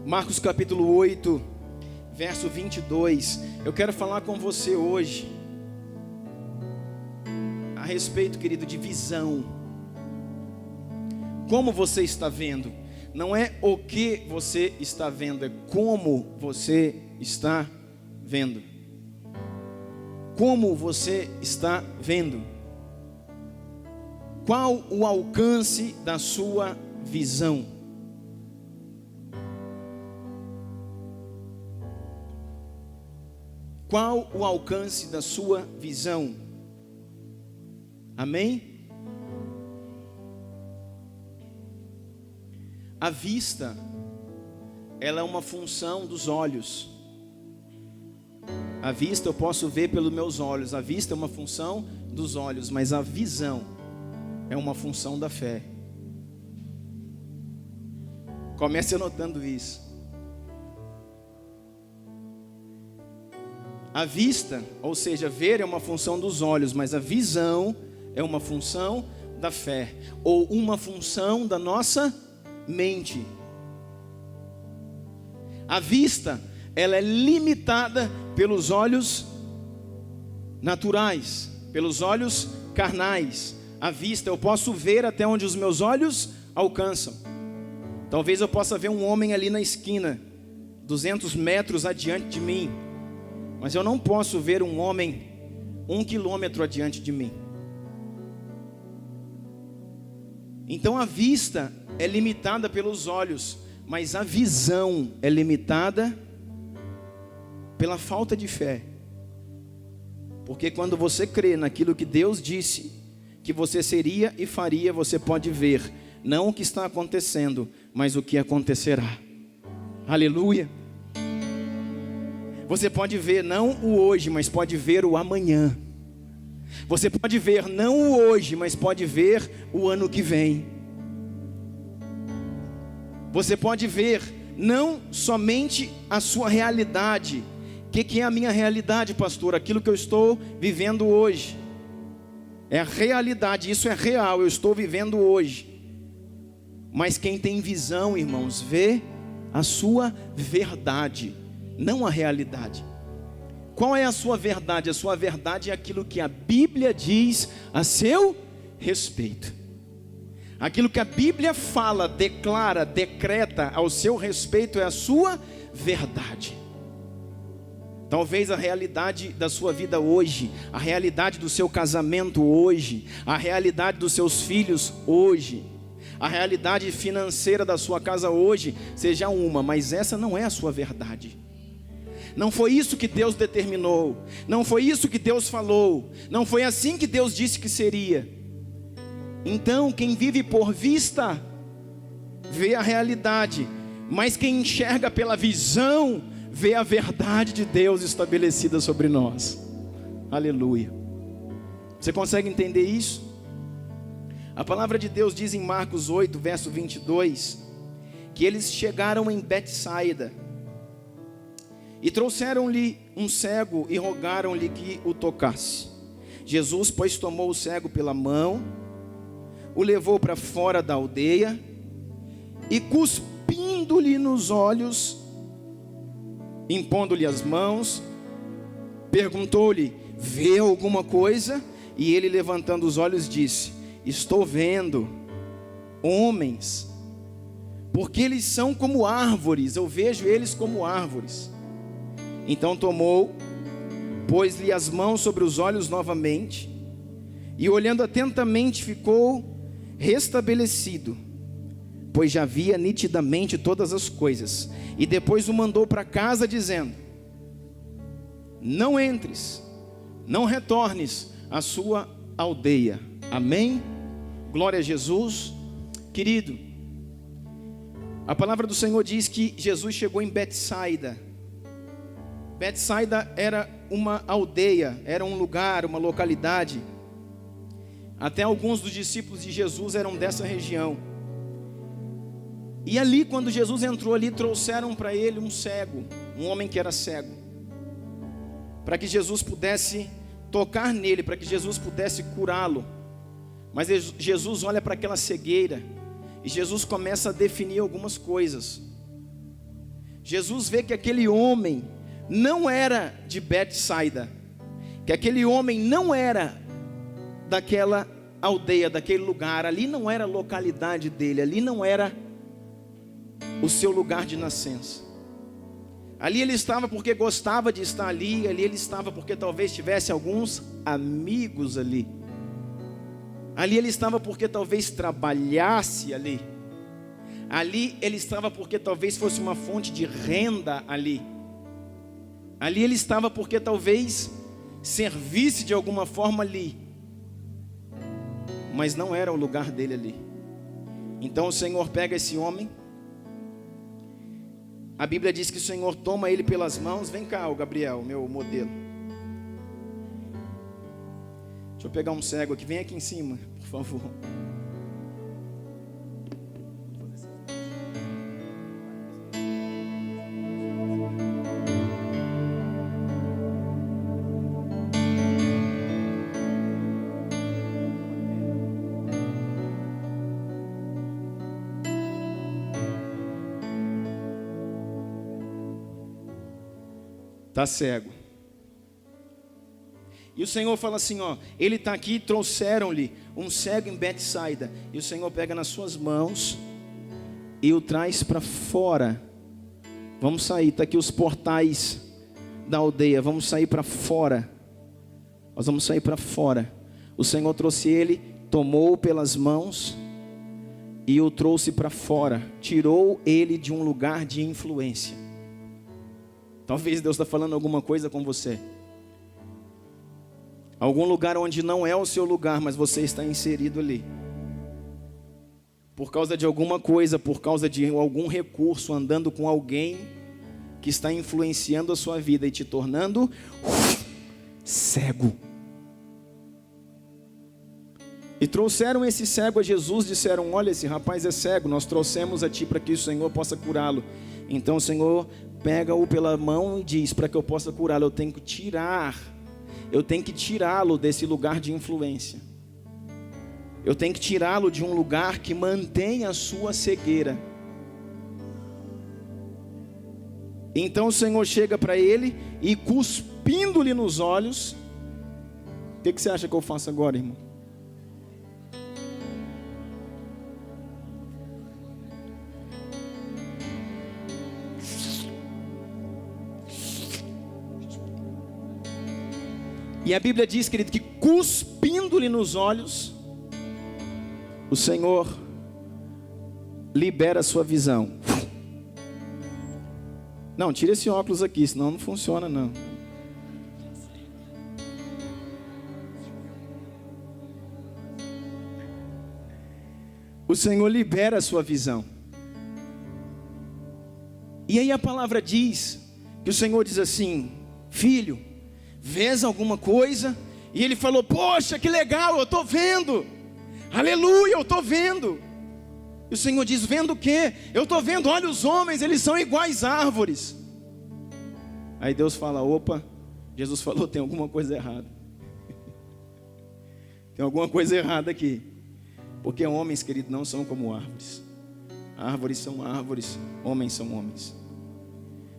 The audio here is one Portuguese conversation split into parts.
Marcos capítulo 8, verso 22. Eu quero falar com você hoje a respeito, querido, de visão. Como você está vendo? Não é o que você está vendo, é como você está vendo. Como você está vendo? Qual o alcance da sua visão? Qual o alcance da sua visão? Amém? A vista, ela é uma função dos olhos. A vista eu posso ver pelos meus olhos. A vista é uma função dos olhos, mas a visão é uma função da fé. Comece anotando isso. A vista, ou seja, ver é uma função dos olhos, mas a visão é uma função da fé, ou uma função da nossa mente. A vista, ela é limitada pelos olhos naturais, pelos olhos carnais. A vista, eu posso ver até onde os meus olhos alcançam. Talvez eu possa ver um homem ali na esquina, 200 metros adiante de mim, mas eu não posso ver um homem 1 quilômetro adiante de mim. Então a vista é limitada pelos olhos, mas a visão é limitada pela falta de fé. Porque quando você crê naquilo que Deus disse que você seria e faria, você pode ver, não o que está acontecendo, mas o que acontecerá. Aleluia. Você pode ver não o hoje, mas pode ver o amanhã. Você pode ver não o hoje, mas pode ver o ano que vem. Você pode ver não somente a sua realidade. O que é a minha realidade, pastor? Aquilo que eu estou vivendo hoje. É a realidade, isso é real, eu estou vivendo hoje. Mas quem tem visão, irmãos, vê a sua verdade, não a realidade. Qual é a sua verdade? A sua verdade é aquilo que a Bíblia diz a seu respeito. Aquilo que a Bíblia fala, declara, decreta ao seu respeito é a sua verdade. Talvez a realidade da sua vida hoje, a realidade do seu casamento hoje, a realidade dos seus filhos hoje, a realidade financeira da sua casa hoje seja uma, mas essa não é a sua verdade. Não foi isso que Deus determinou, não foi isso que Deus falou, não foi assim que Deus disse que seria. Então quem vive por vista vê a realidade, mas quem enxerga pela visão vê a verdade de Deus estabelecida sobre nós. Aleluia. Você consegue entender isso? A palavra de Deus diz em Marcos 8, verso 22, que eles chegaram em Betsaida e trouxeram-lhe um cego e rogaram-lhe que o tocasse. Jesus, pois, tomou o cego pela mão, o levou para fora da aldeia e, cuspindo-lhe nos olhos, impondo-lhe as mãos, perguntou-lhe: vê alguma coisa? E ele, levantando os olhos, disse: estou vendo homens, porque eles são como árvores, eu vejo eles como árvores. Então tomou, pôs-lhe as mãos sobre os olhos novamente, e olhando atentamente ficou restabelecido, pois já via nitidamente todas as coisas. E depois o mandou para casa, dizendo: não entres, não retornes à sua aldeia. Amém? Glória a Jesus. Querido, a palavra do Senhor diz que Jesus chegou em Betsaida. Betsaida era uma aldeia, era um lugar, uma localidade. Até alguns dos discípulos de Jesus eram dessa região. E ali, quando Jesus entrou ali, trouxeram para ele um cego, um homem que era cego, para que Jesus pudesse tocar nele, para que Jesus pudesse curá-lo. Mas Jesus olha para aquela cegueira e Jesus começa a definir algumas coisas. Jesus vê que aquele homem não era de Betsaida, que aquele homem não era daquela aldeia, daquele lugar, ali não era a localidade dele, ali não era o seu lugar de nascença. Ali ele estava porque gostava de estar ali ele estava porque talvez tivesse alguns amigos ali. Ali ele estava porque talvez trabalhasse ali. Ali ele estava porque talvez fosse uma fonte de renda ali. Ali ele estava porque talvez servisse de alguma forma ali. Mas não era o lugar dele ali. Então o Senhor pega esse homem. A Bíblia diz que o Senhor toma ele pelas mãos. Vem cá, o Gabriel, meu modelo. Deixa eu pegar um cego aqui. Vem aqui em cima, por favor. Está cego. E o Senhor fala assim, ó, ele está aqui, trouxeram-lhe um cego em Betsaida. E o Senhor pega nas suas mãos e o traz para fora. Vamos sair, está aqui os portais da aldeia, vamos sair para fora. Nós vamos sair para fora. O Senhor trouxe ele, tomou-o pelas mãos e o trouxe para fora. Tirou ele de um lugar de influência. Talvez Deus está falando alguma coisa com você. Algum lugar onde não é o seu lugar, mas você está inserido ali. Por causa de alguma coisa, por causa de algum recurso, andando com alguém que está influenciando a sua vida e te tornando cego. E trouxeram esse cego a Jesus, disseram, olha, esse rapaz é cego, nós trouxemos a ti para que o Senhor possa curá-lo. Então o Senhor pega-o pela mão e diz, para que eu possa curá-lo, eu tenho que tirá-lo desse lugar de influência. Eu tenho que tirá-lo de um lugar que mantém a sua cegueira. Então o Senhor chega para ele e cuspindo-lhe nos olhos. O que você acha que eu faço agora, irmão? E a Bíblia diz, querido, que cuspindo-lhe nos olhos, o Senhor libera a sua visão. Não, tira esse óculos aqui, senão não funciona não. O Senhor libera a sua visão. E aí a palavra diz, que o Senhor diz assim, filho, vês alguma coisa? E ele falou, poxa, que legal, eu estou vendo. Aleluia, eu estou vendo. E o Senhor diz, vendo o quê? Eu estou vendo, olha os homens, eles são iguais árvores. Aí Deus fala, opa, Jesus falou, tem alguma coisa errada. Tem alguma coisa errada aqui. Porque homens, querido, não são como árvores. Árvores são árvores, homens são homens.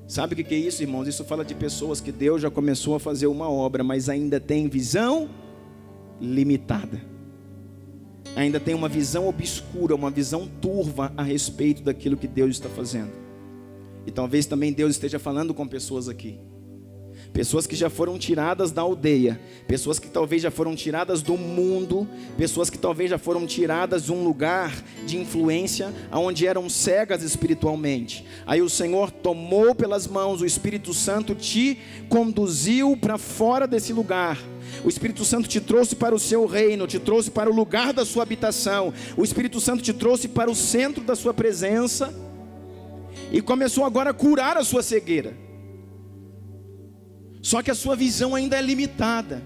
Sabe o que é isso, irmãos? Isso fala de pessoas que Deus já começou a fazer uma obra, mas ainda tem visão limitada. Ainda tem uma visão obscura, uma visão turva a respeito daquilo que Deus está fazendo. E talvez também Deus esteja falando com pessoas aqui. Pessoas que já foram tiradas da aldeia, pessoas que talvez já foram tiradas do mundo, pessoas que talvez já foram tiradas de um lugar de influência, onde eram cegas espiritualmente. Aí o Senhor tomou pelas mãos, o Espírito Santo te conduziu para fora desse lugar. O Espírito Santo te trouxe para o seu reino, te trouxe para o lugar da sua habitação. O Espírito Santo te trouxe para o centro da sua presença e começou agora a curar a sua cegueira. Só que a sua visão ainda é limitada.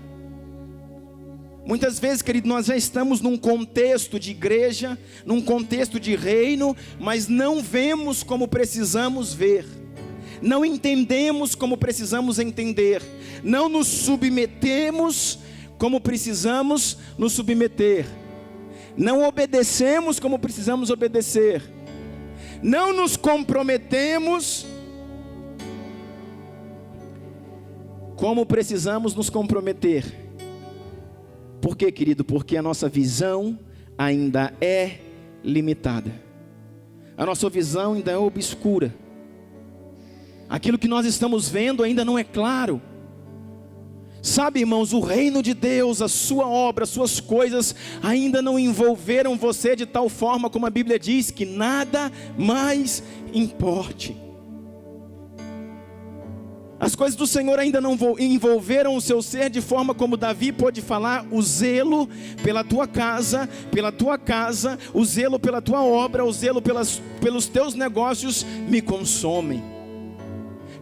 Muitas vezes, querido, nós já estamos num contexto de igreja, num contexto de reino, mas não vemos como precisamos ver, não entendemos como precisamos entender, não nos submetemos como precisamos nos submeter, não obedecemos como precisamos obedecer, não nos comprometemos como precisamos nos comprometer. Por quê, querido? Porque a nossa visão ainda é limitada. A nossa visão ainda é obscura. Aquilo que nós estamos vendo ainda não é claro. Sabe, irmãos, o reino de Deus, a sua obra, as suas coisas ainda não envolveram você de tal forma como a Bíblia diz, que nada mais importe. As coisas do Senhor ainda não envolveram o seu ser de forma como Davi pôde falar: o zelo pela tua casa, o zelo pela tua obra, o zelo pelos teus negócios me consomem.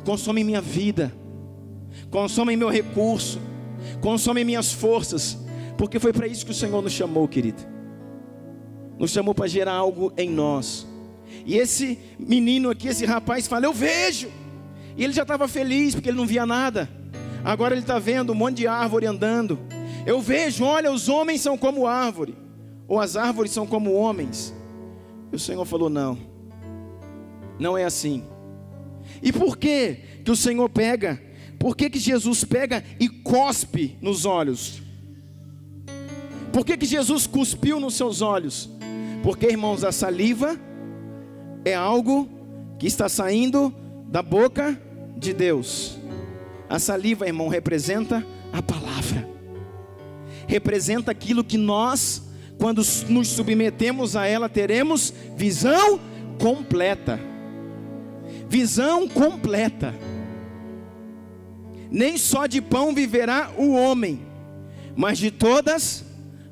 Consomem minha vida, consomem meu recurso, consomem minhas forças, porque foi para isso que o Senhor nos chamou, querido. Nos chamou para gerar algo em nós. E esse menino aqui, esse rapaz fala: eu vejo. E ele já estava feliz porque ele não via nada. Agora ele está vendo um monte de árvore andando. Eu vejo, olha, os homens são como árvore, ou as árvores são como homens. E o Senhor falou: não, não é assim. E por que que o Senhor pega? Por que que Jesus pega e cospe nos olhos? Por que que Jesus cuspiu nos seus olhos? Porque, irmãos, a saliva é algo que está saindo da boca de Deus. A saliva, irmão, representa a palavra. Representa aquilo que nós, quando nos submetemos a ela, teremos visão completa. Visão completa. Nem só de pão viverá o homem, mas de todas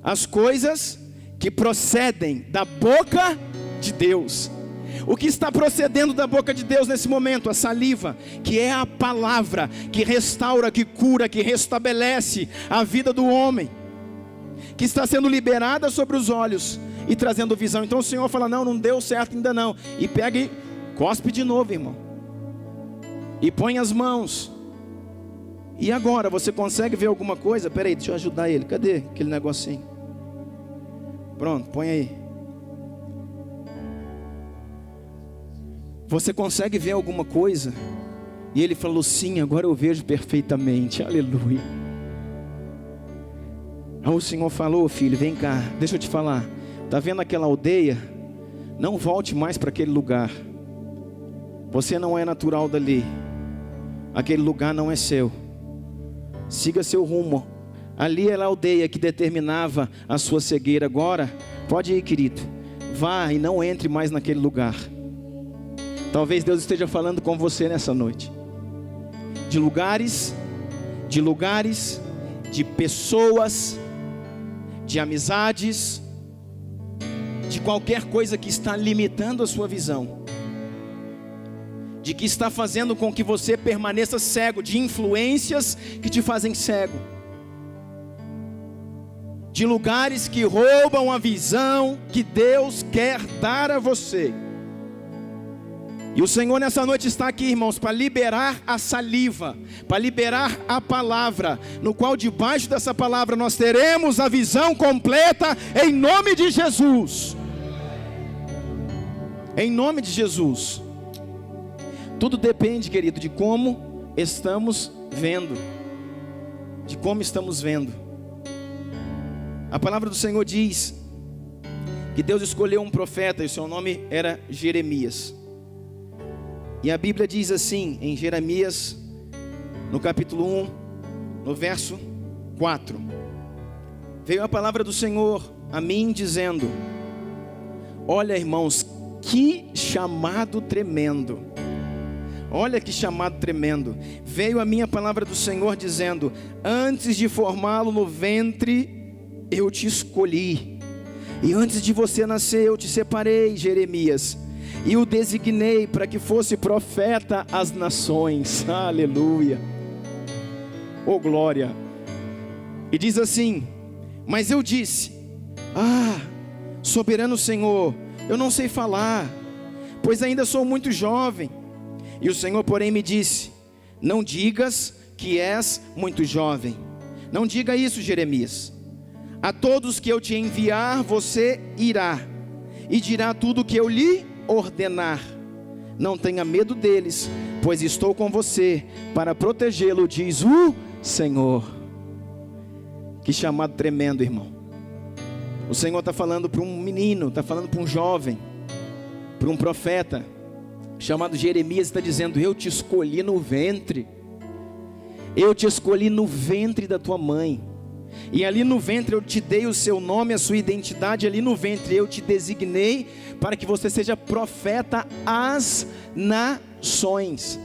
as coisas que procedem da boca de Deus. O que está procedendo da boca de Deus nesse momento? A saliva, que é a palavra que restaura, que cura, que restabelece a vida do homem, que está sendo liberada sobre os olhos e trazendo visão. Então o Senhor fala: não deu certo ainda não. E pega e cospe de novo, irmão. E põe as mãos. E agora, você consegue ver alguma coisa? Peraí, deixa eu ajudar ele. Cadê aquele negocinho? Pronto, põe aí. Você consegue ver alguma coisa? E ele falou: sim, agora eu vejo perfeitamente. Aleluia. Aí o Senhor falou: filho, vem cá, deixa eu te falar. Está vendo aquela aldeia? Não volte mais para aquele lugar. Você não é natural dali. Aquele lugar não é seu. Siga seu rumo. Ali era a aldeia que determinava a sua cegueira. Agora, pode ir, querido. Vá e não entre mais naquele lugar. Talvez Deus esteja falando com você nessa noite. De lugares, de pessoas, de amizades, de qualquer coisa que está limitando a sua visão, de que está fazendo com que você permaneça cego, de influências que te fazem cego, de lugares que roubam a visão que Deus quer dar a você. E o Senhor nessa noite está aqui, irmãos, para liberar a saliva, para liberar a palavra, no qual debaixo dessa palavra nós teremos a visão completa, em nome de Jesus. Em nome de Jesus. Tudo depende, querido, de como estamos vendo. De como estamos vendo. A palavra do Senhor diz que Deus escolheu um profeta, e o seu nome era Jeremias. E a Bíblia diz assim, em Jeremias, no capítulo 1, no verso 4. Veio a palavra do Senhor a mim dizendo: olha, irmãos, que chamado tremendo. Olha que chamado tremendo. Veio a minha palavra do Senhor dizendo: antes de formá-lo no ventre, eu te escolhi. E antes de você nascer, eu te separei, Jeremias. E o designei para que fosse profeta às nações. Aleluia. Oh glória. E diz assim: mas eu disse: soberano Senhor, eu não sei falar, pois ainda sou muito jovem. E o Senhor, porém, me disse: não digas que és muito jovem. Não diga isso, Jeremias. A todos que eu te enviar, você irá e dirá tudo o que eu lhe ordenar. Não tenha medo deles, pois estou com você para protegê-lo, diz o Senhor. Que chamado tremendo, irmão. O Senhor está falando para um menino, está falando para um jovem, para um profeta chamado Jeremias, está dizendo: eu te escolhi no ventre. Eu te escolhi no ventre da tua mãe. E ali no ventre eu te dei o seu nome, a sua identidade. Ali no ventre eu te designei para que você seja profeta às nações.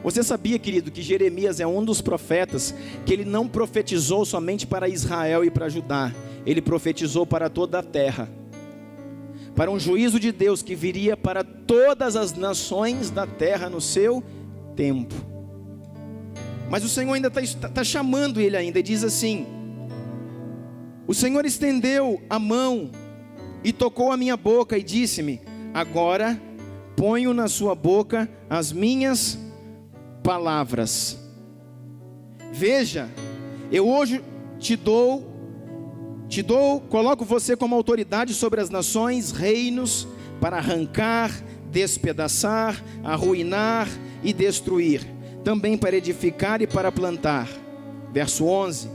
Você sabia, querido, que Jeremias é um dos profetas que ele não profetizou somente para Israel e para Judá. Ele profetizou para toda a terra, para um juízo de Deus que viria para todas as nações da terra no seu tempo. Mas o Senhor ainda está chamando ele ainda, e diz assim: o Senhor estendeu a mão e tocou a minha boca e disse-me: agora ponho na sua boca as minhas palavras. Veja, eu hoje coloco você como autoridade sobre as nações, reinos, para arrancar, despedaçar, arruinar e destruir, também para edificar e para plantar. Verso 11: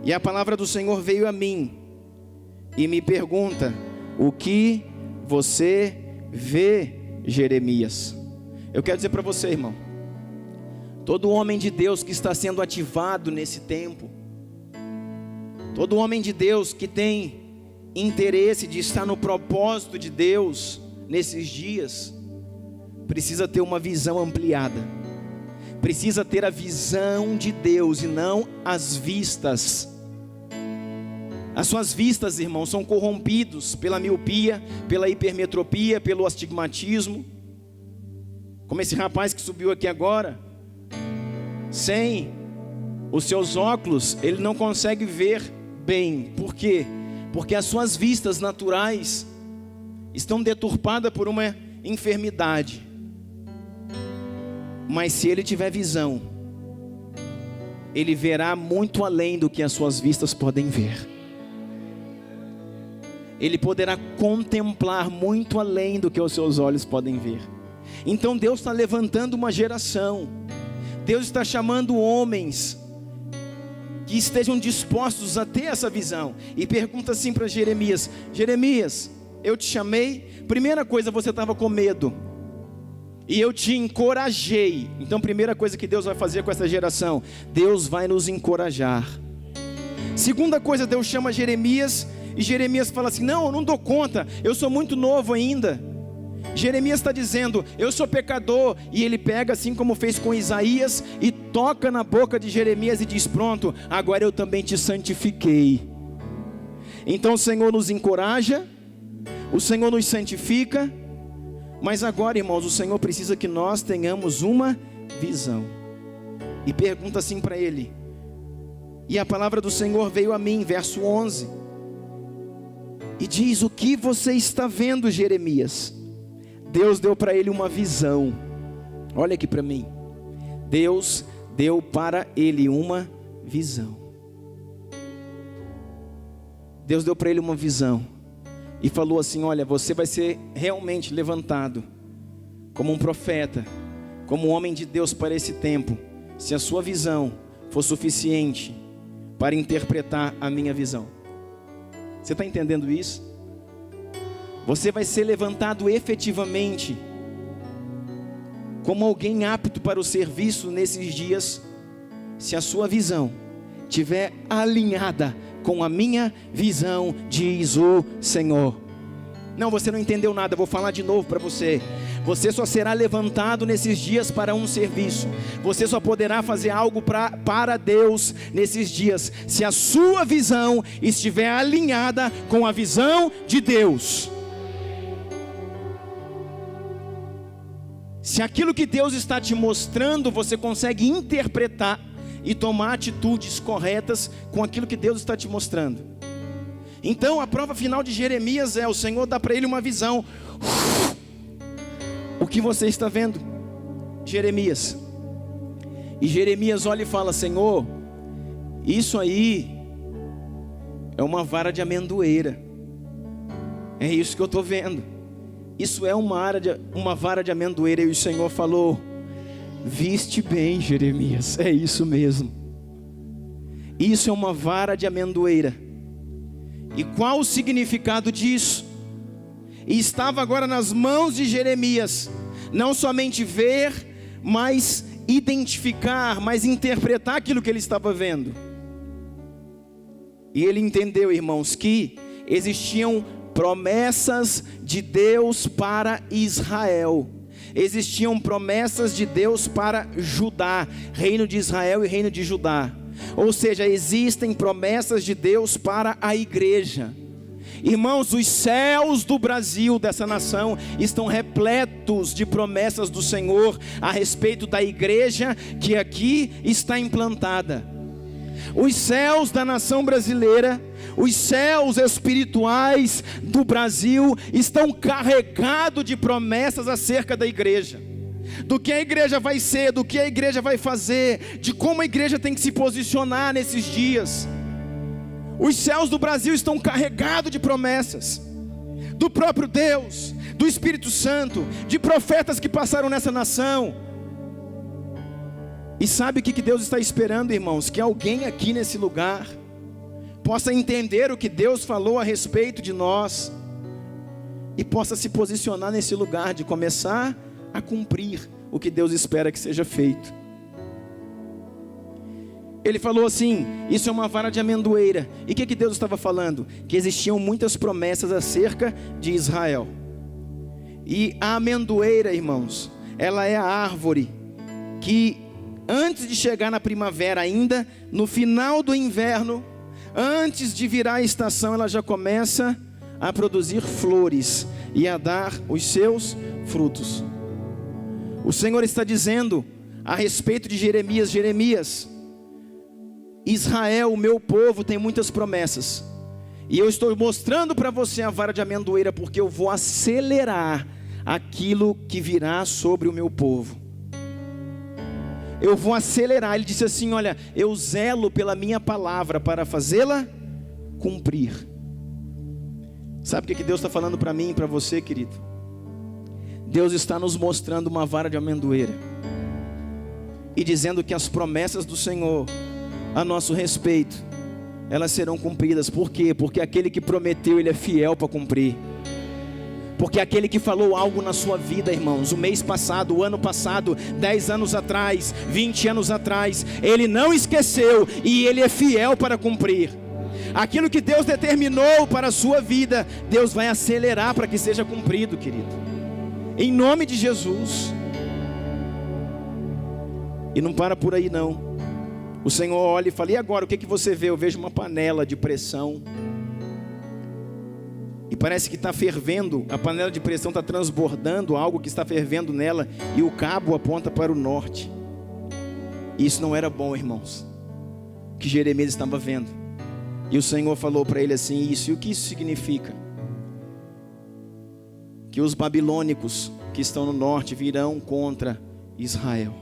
e a palavra do Senhor veio a mim e me pergunta: o que você vê, Jeremias? Eu quero dizer para você, irmão, todo homem de Deus que está sendo ativado nesse tempo, todo homem de Deus que tem interesse de estar no propósito de Deus nesses dias, precisa ter uma visão ampliada, precisa ter a visão de Deus e não as vistas. As suas vistas, irmãos, são corrompidos pela miopia, pela hipermetropia, pelo astigmatismo. Como esse rapaz que subiu aqui agora, sem os seus óculos, ele não consegue ver bem. Por quê? Porque as suas vistas naturais estão deturpadas por uma enfermidade. Mas se ele tiver visão, ele verá muito além do que as suas vistas podem ver. Ele poderá contemplar muito além do que os seus olhos podem ver. Então Deus está levantando uma geração. Deus está chamando homens que estejam dispostos a ter essa visão. E pergunta assim para Jeremias: Jeremias, eu te chamei. Primeira coisa, você estava com medo, e eu te encorajei. Então primeira coisa que Deus vai fazer com essa geração: Deus vai nos encorajar. Segunda coisa, Deus chama Jeremias, e Jeremias fala assim: não, eu não dou conta, eu sou muito novo ainda. Jeremias está dizendo: eu sou pecador. E ele pega, assim como fez com Isaías, e toca na boca de Jeremias e diz: pronto, agora eu também te santifiquei. Então o Senhor nos encoraja, o Senhor nos santifica. Mas agora, irmãos, o Senhor precisa que nós tenhamos uma visão. E pergunta assim para ele: e a palavra do Senhor veio a mim, verso 11, e diz: o que você está vendo, Jeremias? Deus deu para ele uma visão. Olha aqui para mim. Deus deu para ele uma visão. Deus deu para ele uma visão e falou assim: olha, você vai ser realmente levantado como um profeta, como um homem de Deus para esse tempo, se a sua visão for suficiente para interpretar a minha visão. Você está entendendo isso? Você vai ser levantado efetivamente como alguém apto para o serviço nesses dias, se a sua visão estiver alinhada com a minha visão, diz o Senhor. Não, você não entendeu nada, vou falar de novo para você. Você só será levantado nesses dias para um serviço. Você só poderá fazer algo para Deus nesses dias, se a sua visão estiver alinhada com a visão de Deus. Se aquilo que Deus está te mostrando, você consegue interpretar e tomar atitudes corretas com aquilo que Deus está te mostrando. Então a prova final de Jeremias é: o Senhor dá para ele uma visão. O que você está vendo, Jeremias? E Jeremias olha e fala: Senhor, isso aí é uma vara de amendoeira. É isso que eu estou vendo. isso é uma vara de amendoeira. E o Senhor falou: viste bem, Jeremias, é isso mesmo. Isso é uma vara de amendoeira. E qual o significado disso? E estava agora nas mãos de Jeremias, não somente ver, mas identificar, mas interpretar aquilo que ele estava vendo. E ele entendeu, irmãos, que existiam promessas de Deus para Israel. Existiam promessas de Deus para Judá, reino de Israel e reino de Judá. Ou seja, existem promessas de Deus para a igreja. Irmãos, os céus do Brasil, dessa nação, estão repletos de promessas do Senhor a respeito da igreja que aqui está implantada. Os céus da nação brasileira, os céus espirituais do Brasil estão carregados de promessas acerca da igreja. Do que a igreja vai ser, do que a igreja vai fazer, de como a igreja tem que se posicionar nesses dias. Os céus do Brasil estão carregados de promessas do próprio Deus, do Espírito Santo, de profetas que passaram nessa nação. E sabe o que Deus está esperando, irmãos? Que alguém aqui nesse lugar possa entender o que Deus falou a respeito de nós e possa se posicionar nesse lugar de começar a cumprir o que Deus espera que seja feito. Ele falou assim: isso é uma vara de amendoeira. E o que Deus estava falando? Que existiam muitas promessas acerca de Israel. E a amendoeira, irmãos, ela é a árvore que antes de chegar na primavera ainda, no final do inverno, antes de virar a estação, ela já começa a produzir flores e a dar os seus frutos. O Senhor está dizendo a respeito de Jeremias: Jeremias, Israel, o meu povo, tem muitas promessas, e eu estou mostrando para você a vara de amendoeira, porque eu vou acelerar aquilo que virá sobre o meu povo. Eu vou acelerar. Ele disse assim: olha, eu zelo pela minha palavra para fazê-la cumprir. Sabe o que Deus está falando para mim e para você, querido? Deus está nos mostrando uma vara de amendoeira e dizendo que as promessas do Senhor a nosso respeito, elas serão cumpridas. Por quê? Porque aquele que prometeu, ele é fiel para cumprir. Porque aquele que falou algo na sua vida, irmãos, o mês passado, o ano passado, 10 anos atrás, 20 anos atrás, ele não esqueceu e ele é fiel para cumprir. Aquilo que Deus determinou para a sua vida, Deus vai acelerar para que seja cumprido, querido, em nome de Jesus. E não para por aí não. O Senhor olha e fala: e agora, o que você vê? Eu vejo uma panela de pressão, e parece que está fervendo, a panela de pressão está transbordando algo que está fervendo nela, e o cabo aponta para o norte. Isso não era bom, irmãos, que Jeremias estava vendo. E o Senhor falou para ele assim: isso, e o que isso significa? Que os babilônicos que estão no norte virão contra Israel.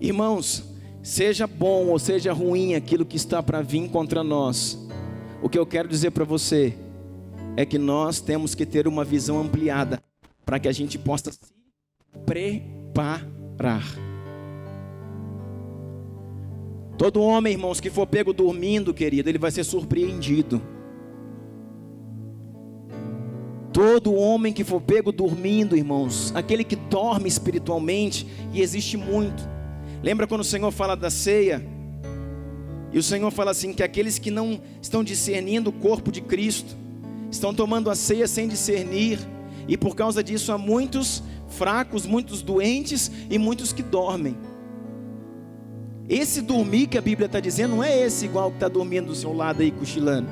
Irmãos, seja bom ou seja ruim aquilo que está para vir contra nós, o que eu quero dizer para você é que nós temos que ter uma visão ampliada para que a gente possa se preparar. Todo homem, irmãos, que for pego dormindo, querido, ele vai ser surpreendido. Todo homem que for pego dormindo, irmãos, aquele que dorme espiritualmente, e existe muito. Lembra quando o Senhor fala da ceia? E o Senhor fala assim, que aqueles que não estão discernindo o corpo de Cristo, estão tomando a ceia sem discernir, e por causa disso há muitos fracos, muitos doentes e muitos que dormem. Esse dormir que a Bíblia está dizendo não é esse igual que está dormindo do seu lado aí, cochilando.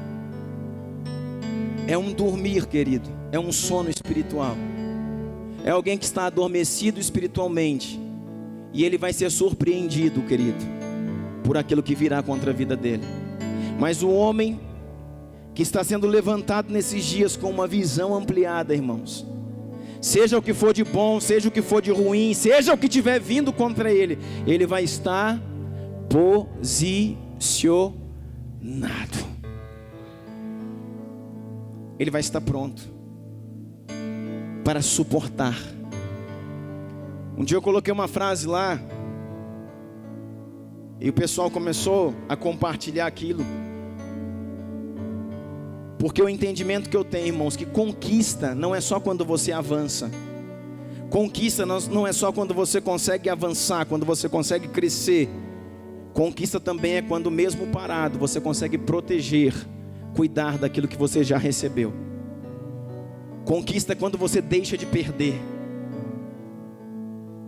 É um dormir, querido, é um sono espiritual. É alguém que está adormecido espiritualmente, e ele vai ser surpreendido, querido, por aquilo que virá contra a vida dele. Mas o homem que está sendo levantado nesses dias com uma visão ampliada, irmãos, seja o que for de bom, seja o que for de ruim, seja o que tiver vindo contra ele, ele vai estar posicionado. Ele vai estar pronto. para suportar. Um dia eu coloquei uma frase lá, e o pessoal começou a compartilhar aquilo. Porque o entendimento que eu tenho, irmãos, que conquista não é só quando você avança. Conquista não é só quando você consegue avançar, quando você consegue crescer. Conquista também é quando mesmo parado você consegue proteger, cuidar daquilo que você já recebeu. Conquista é quando você deixa de perder.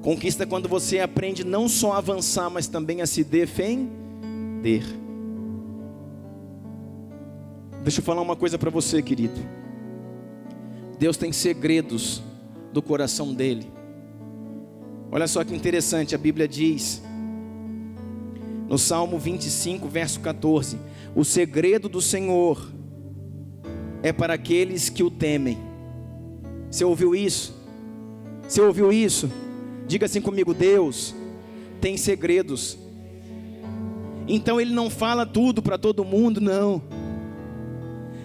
Conquista é quando você aprende não só a avançar, mas também a se defender. Deixa eu falar uma coisa para você, querido. Deus tem segredos do coração dele. Olha só que interessante, a Bíblia diz no Salmo 25, verso 14: o segredo do Senhor é para aqueles que o temem. Você ouviu isso? Você ouviu isso? Diga assim comigo: Deus tem segredos. Então Ele não fala tudo para todo mundo, não.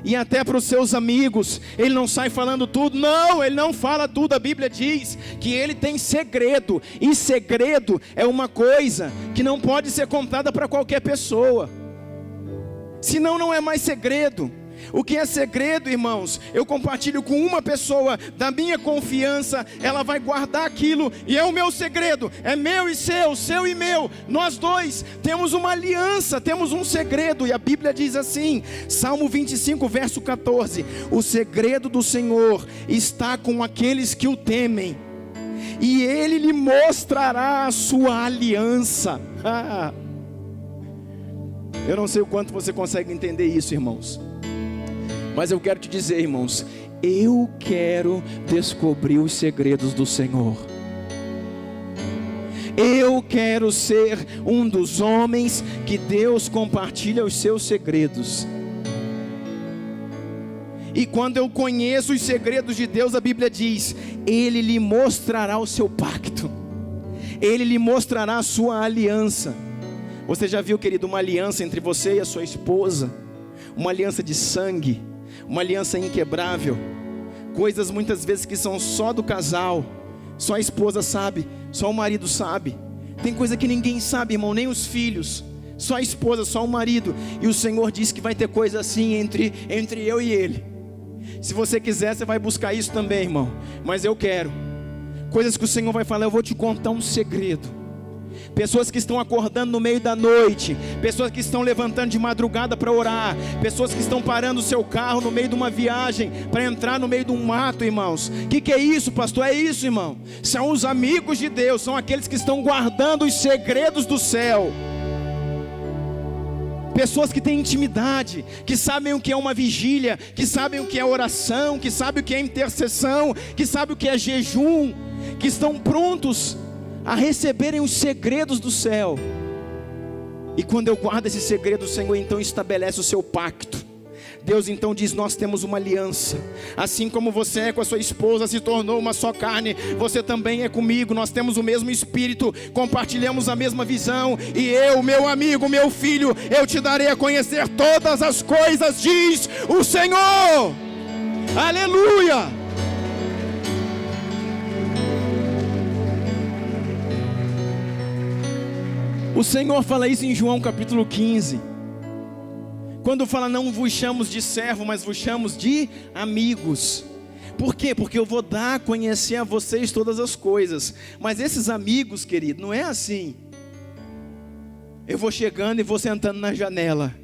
E até para os seus amigos Ele não sai falando tudo, não. Ele não fala tudo. A Bíblia diz que Ele tem segredo. E segredo é uma coisa que não pode ser contada para qualquer pessoa, senão não é mais segredo. O que é segredo, irmãos? Eu compartilho com uma pessoa da minha confiança, ela vai guardar aquilo, e é o meu segredo, é meu e seu e meu. Nós dois temos uma aliança, temos um segredo. E a Bíblia diz assim, Salmo 25, verso 14: o segredo do Senhor está com aqueles que o temem, e Ele lhe mostrará a sua aliança. Eu não sei o quanto você consegue entender isso, irmãos, mas eu quero te dizer, irmãos, eu quero descobrir os segredos do Senhor. Eu quero ser um dos homens que Deus compartilha os seus segredos. E quando eu conheço os segredos de Deus, a Bíblia diz: Ele lhe mostrará o seu pacto, Ele lhe mostrará a sua aliança. Você já viu, querido, uma aliança entre você e a sua esposa? Uma aliança de sangue, uma aliança inquebrável. Coisas muitas vezes que são só do casal, só a esposa sabe, só o marido sabe. Tem coisa que ninguém sabe, irmão, nem os filhos, só a esposa, só o marido. E o Senhor disse que vai ter coisa assim entre eu e Ele. Se você quiser, você vai buscar isso também, irmão. Mas eu quero coisas que o Senhor vai falar. Eu vou te contar um segredo. Pessoas que estão acordando no meio da noite, pessoas que estão levantando de madrugada para orar, pessoas que estão parando o seu carro no meio de uma viagem para entrar no meio de um mato, irmãos. Que é isso, pastor? É isso, irmão. São os amigos de Deus, são aqueles que estão guardando os segredos do céu. Pessoas que têm intimidade, que sabem o que é uma vigília, que sabem o que é oração, que sabem o que é intercessão, que sabem o que é jejum, que estão prontos a receberem os segredos do céu. E quando eu guardo esse segredo, o Senhor então estabelece o seu pacto. Deus então diz: nós temos uma aliança. Assim como você é com a sua esposa, se tornou uma só carne, você também é comigo. Nós temos o mesmo espírito, compartilhamos a mesma visão. E eu, meu amigo, meu filho, eu te darei a conhecer todas as coisas, diz o Senhor. Aleluia! O Senhor fala isso em João capítulo 15, quando fala: não vos chamamos de servo, mas vos chamamos de amigos. Por quê? Porque eu vou dar a conhecer a vocês todas as coisas. Mas esses amigos, querido, não é assim: eu vou chegando e vou sentando na janela,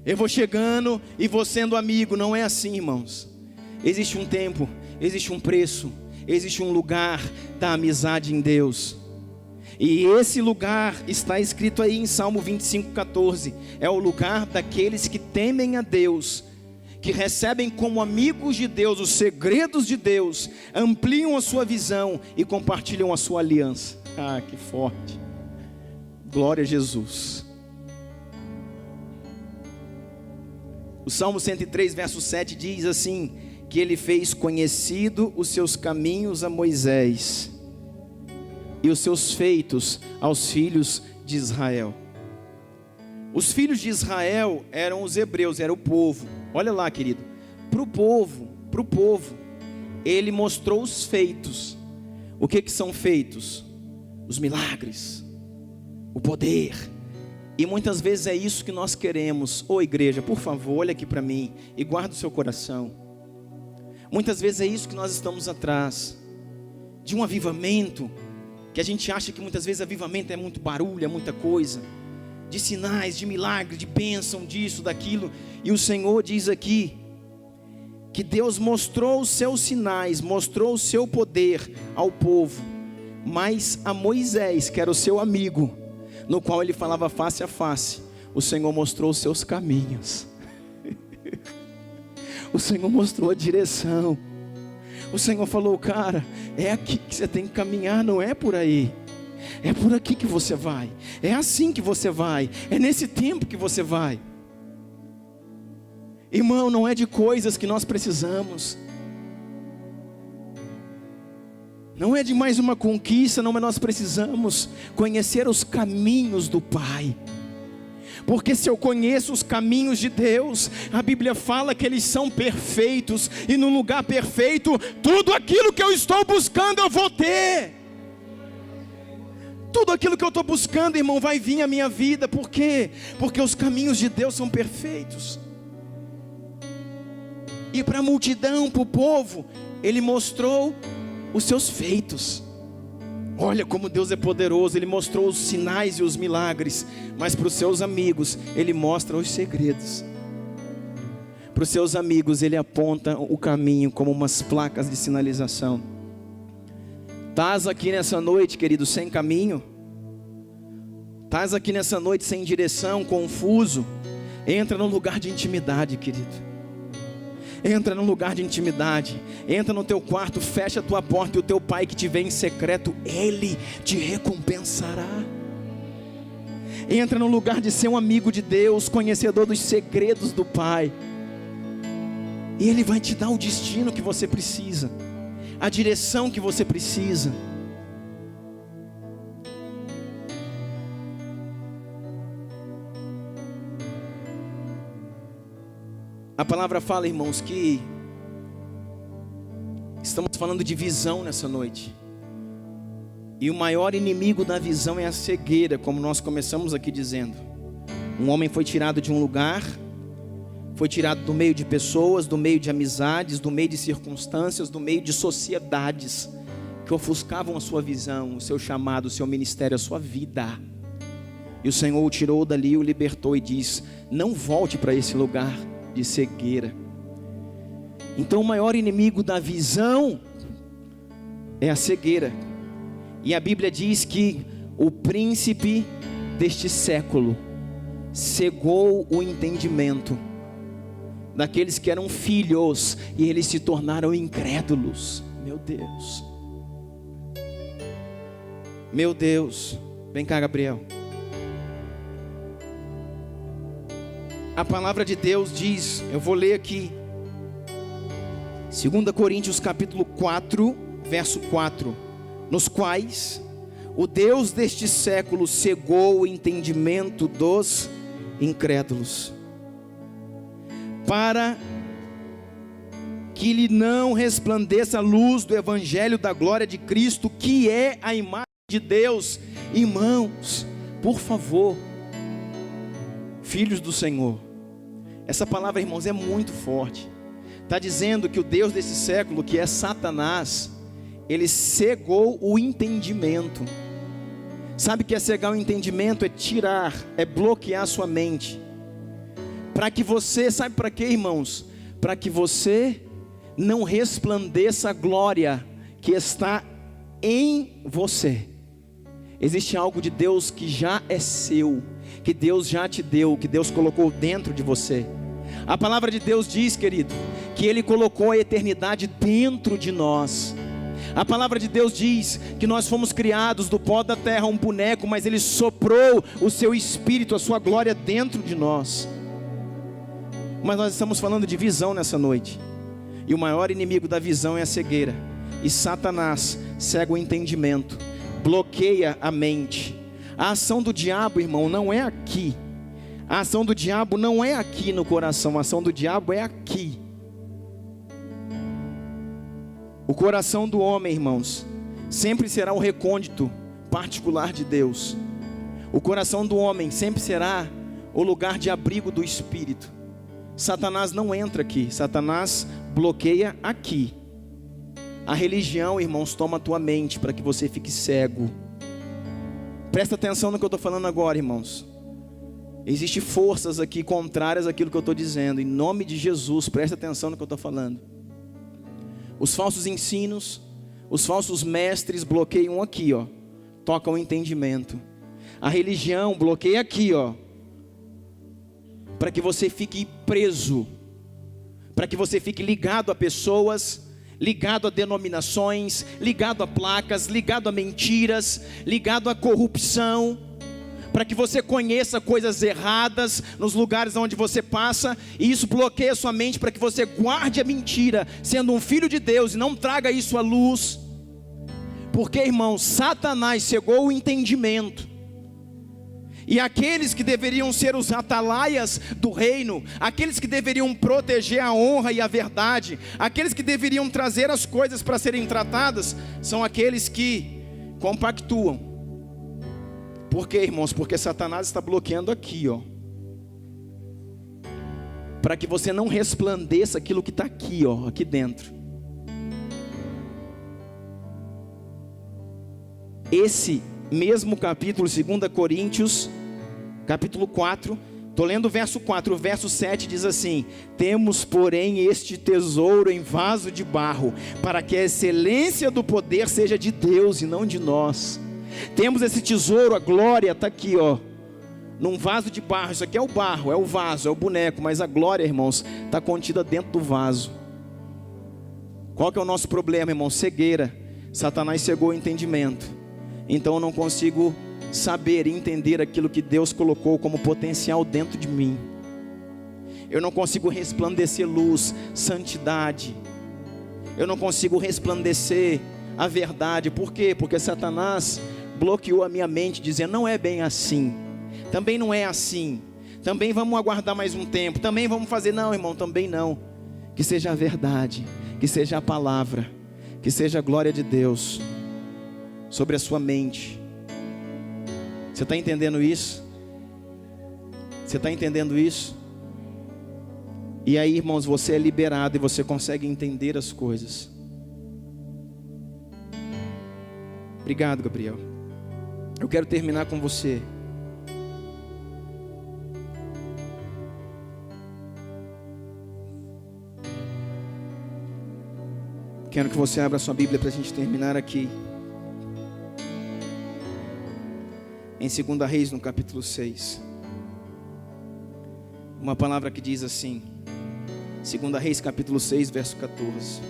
eu vou chegando e vou sendo amigo. Não é assim, irmãos. Existe um tempo, existe um preço, existe um lugar da amizade em Deus. E esse lugar está escrito aí em Salmo 25, 14. É o lugar daqueles que temem a Deus, que recebem como amigos de Deus os segredos de Deus, ampliam a sua visão e compartilham a sua aliança. Ah, que forte! Glória a Jesus. O Salmo 103, verso 7 diz assim: que Ele fez conhecido os seus caminhos a Moisés, e os seus feitos aos filhos de Israel. Os filhos de Israel eram os hebreus, era o povo. Olha lá, querido, para o povo, Ele mostrou os feitos. O que são feitos? Os milagres, o poder. E muitas vezes é isso que nós queremos. Ô igreja, por favor, olha aqui para mim e guarda o seu coração. Muitas vezes é isso que nós estamos atrás, de um avivamento, que a gente acha que muitas vezes avivamento é muito barulho, é muita coisa, de sinais, de milagres, de bênção, disso, daquilo. E o Senhor diz aqui, que Deus mostrou os seus sinais, mostrou o seu poder ao povo, mas a Moisés, que era o seu amigo, no qual ele falava face a face, o Senhor mostrou os seus caminhos. O Senhor mostrou a direção. O Senhor falou, cara, é aqui que você tem que caminhar, não é por aí. É por aqui que você vai. É assim que você vai. É nesse tempo que você vai. Irmão, não é de coisas que nós precisamos. Não é de mais uma conquista, não, mas nós precisamos conhecer os caminhos do Pai. Porque se eu conheço os caminhos de Deus, a Bíblia fala que eles são perfeitos, e no lugar perfeito, tudo aquilo que eu estou buscando eu vou ter. Tudo aquilo que eu estou buscando, irmão, vai vir à minha vida. Por quê? Porque os caminhos de Deus são perfeitos. E para a multidão, para o povo, Ele mostrou os seus feitos. Olha como Deus é poderoso. Ele mostrou os sinais e os milagres. Mas para os seus amigos, Ele mostra os segredos. Para os seus amigos, Ele aponta o caminho como umas placas de sinalização. Estás aqui nessa noite, querido, sem caminho? Estás aqui nessa noite sem direção, confuso? Entra num lugar de intimidade, querido. Entra num lugar de intimidade. Entra no teu quarto, fecha a tua porta, e o teu Pai que te vê em secreto, Ele te recompensará. Entra no lugar de ser um amigo de Deus, conhecedor dos segredos do Pai, e Ele vai te dar o destino que você precisa, a direção que você precisa. A palavra fala, irmãos, que estamos falando de visão nessa noite. E o maior inimigo da visão é a cegueira, como nós começamos aqui dizendo. Um homem foi tirado de um lugar, foi tirado do meio de pessoas, do meio de amizades, do meio de circunstâncias, do meio de sociedades que ofuscavam a sua visão, o seu chamado, o seu ministério, a sua vida. E o Senhor o tirou dali, o libertou e diz: não volte para esse lugar de cegueira. Então o maior inimigo da visão é a cegueira. E a Bíblia diz que o príncipe deste século cegou o entendimento daqueles que eram filhos, e eles se tornaram incrédulos. Meu Deus, meu Deus. Vem cá, Gabriel. A palavra de Deus diz, eu vou ler aqui, 2 Coríntios capítulo 4, verso 4, nos quais o Deus deste século cegou o entendimento dos incrédulos, para que lhe não resplandeça a luz do evangelho da glória de Cristo, que é a imagem de Deus. Irmãos, por favor, filhos do Senhor, essa palavra, irmãos, é muito forte. Está dizendo que o Deus desse século, que é Satanás, ele cegou o entendimento. Sabe o que é cegar o entendimento? É tirar, é bloquear a sua mente, para que você, sabe para quê, irmãos? Para que você não resplandeça a glória que está em você. Existe algo de Deus que já é seu, que Deus já te deu, que Deus colocou dentro de você. A palavra de Deus diz, querido, que Ele colocou a eternidade dentro de nós. A palavra de Deus diz que nós fomos criados do pó da terra, um boneco, mas Ele soprou o seu Espírito, a sua glória dentro de nós. Mas nós estamos falando de visão nessa noite, e o maior inimigo da visão é a cegueira. E Satanás cega o entendimento, bloqueia a mente. A ação do diabo, irmão, não é aqui. A ação do diabo não é aqui no coração. A ação do diabo é aqui. O coração do homem, irmãos, sempre será o recôndito particular de Deus. O coração do homem sempre será o lugar de abrigo do Espírito. Satanás não entra aqui, Satanás bloqueia aqui. A religião, irmãos, toma a tua mente para que você fique cego. Presta atenção no que eu estou falando agora, irmãos. Existem forças aqui contrárias àquilo que eu estou dizendo. Em nome de Jesus, presta atenção no que eu estou falando. Os falsos ensinos, os falsos mestres bloqueiam aqui, ó. Tocam o entendimento. A religião bloqueia aqui, ó. Para que você fique preso. Para que você fique ligado a pessoas, ligado a denominações, ligado a placas, ligado a mentiras, ligado à corrupção, para que você conheça coisas erradas nos lugares onde você passa, e isso bloqueia sua mente para que você guarde a mentira, sendo um filho de Deus, e não traga isso à luz. Porque, irmão, Satanás cegou o entendimento. E aqueles que deveriam ser os atalaias do reino, aqueles que deveriam proteger a honra e a verdade, aqueles que deveriam trazer as coisas para serem tratadas, são aqueles que compactuam. Por quê, irmãos? Porque Satanás está bloqueando aqui, ó, para que você não resplandeça aquilo que está aqui, ó, aqui dentro. Esse mesmo capítulo, 2 Coríntios, capítulo 4, estou lendo o verso 4, o verso 7 diz assim: temos, porém, este tesouro em vaso de barro, para que a excelência do poder seja de Deus e não de nós. Temos esse tesouro, a glória está aqui, ó, num vaso de barro. Isso aqui é o barro, é o vaso, é o boneco, mas a glória, irmãos, está contida dentro do vaso. Qual que é o nosso problema, irmão? Cegueira. Satanás cegou o entendimento. Então eu não consigo saber e entender aquilo que Deus colocou como potencial dentro de mim. Eu não consigo resplandecer luz, santidade. Eu não consigo resplandecer a verdade. Por quê? Porque Satanás bloqueou a minha mente, dizendo: não é bem assim, também não é assim, também vamos aguardar mais um tempo, também vamos fazer. Não, irmão, também não. Que seja a verdade, que seja a palavra, que seja a glória de Deus sobre a sua mente. Você está entendendo isso? Você está entendendo isso? E aí, irmãos, você é liberado e você consegue entender as coisas. Obrigado, Gabriel. Eu quero terminar com você. Quero que você abra sua Bíblia para a gente terminar aqui. Em 2 Reis, no capítulo 6. Uma palavra que diz assim, 2 Reis, capítulo 6, verso 14.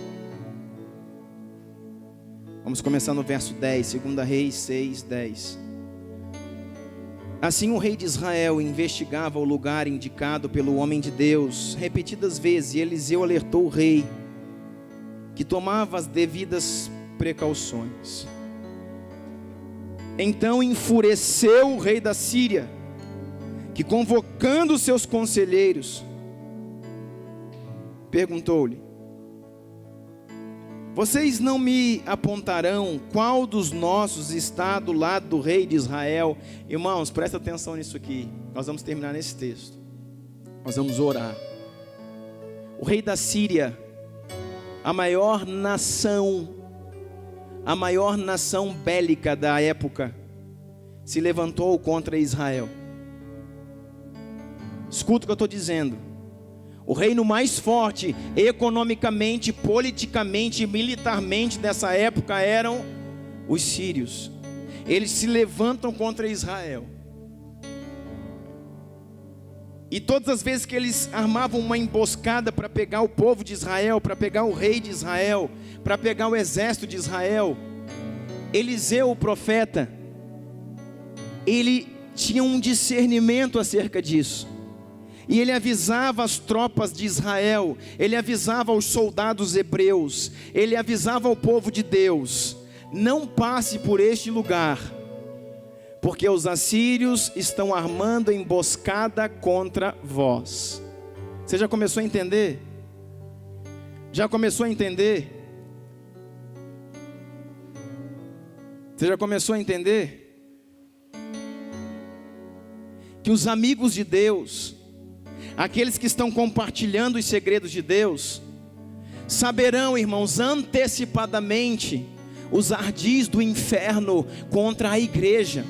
Vamos começar no verso 10, 2 Reis 6, 10. Assim o rei de Israel investigava o lugar indicado pelo homem de Deus repetidas vezes, e Eliseu alertou o rei, que tomava as devidas precauções. Então enfureceu o rei da Síria, que, convocando seus conselheiros, perguntou-lhe: vocês não me apontarão qual dos nossos está do lado do rei de Israel? Irmãos, presta atenção nisso aqui. Nós vamos terminar nesse texto. Nós vamos orar. O rei da Síria, a maior nação bélica da época, se levantou contra Israel. Escuta o que eu estou dizendo. O reino mais forte, economicamente, politicamente e militarmente dessa época eram os sírios. Eles se levantam contra Israel. E todas as vezes que eles armavam uma emboscada para pegar o povo de Israel, para pegar o rei de Israel, para pegar o exército de Israel, Eliseu, o profeta, ele tinha um discernimento acerca disso. E ele avisava as tropas de Israel, ele avisava os soldados hebreus, ele avisava ao povo de Deus: não passe por este lugar, porque os assírios estão armando emboscada contra vós. Você já começou a entender? Já começou a entender? Você já começou a entender? Que os amigos de Deus, aqueles que estão compartilhando os segredos de Deus, saberão, irmãos, antecipadamente os ardis do inferno contra a igreja.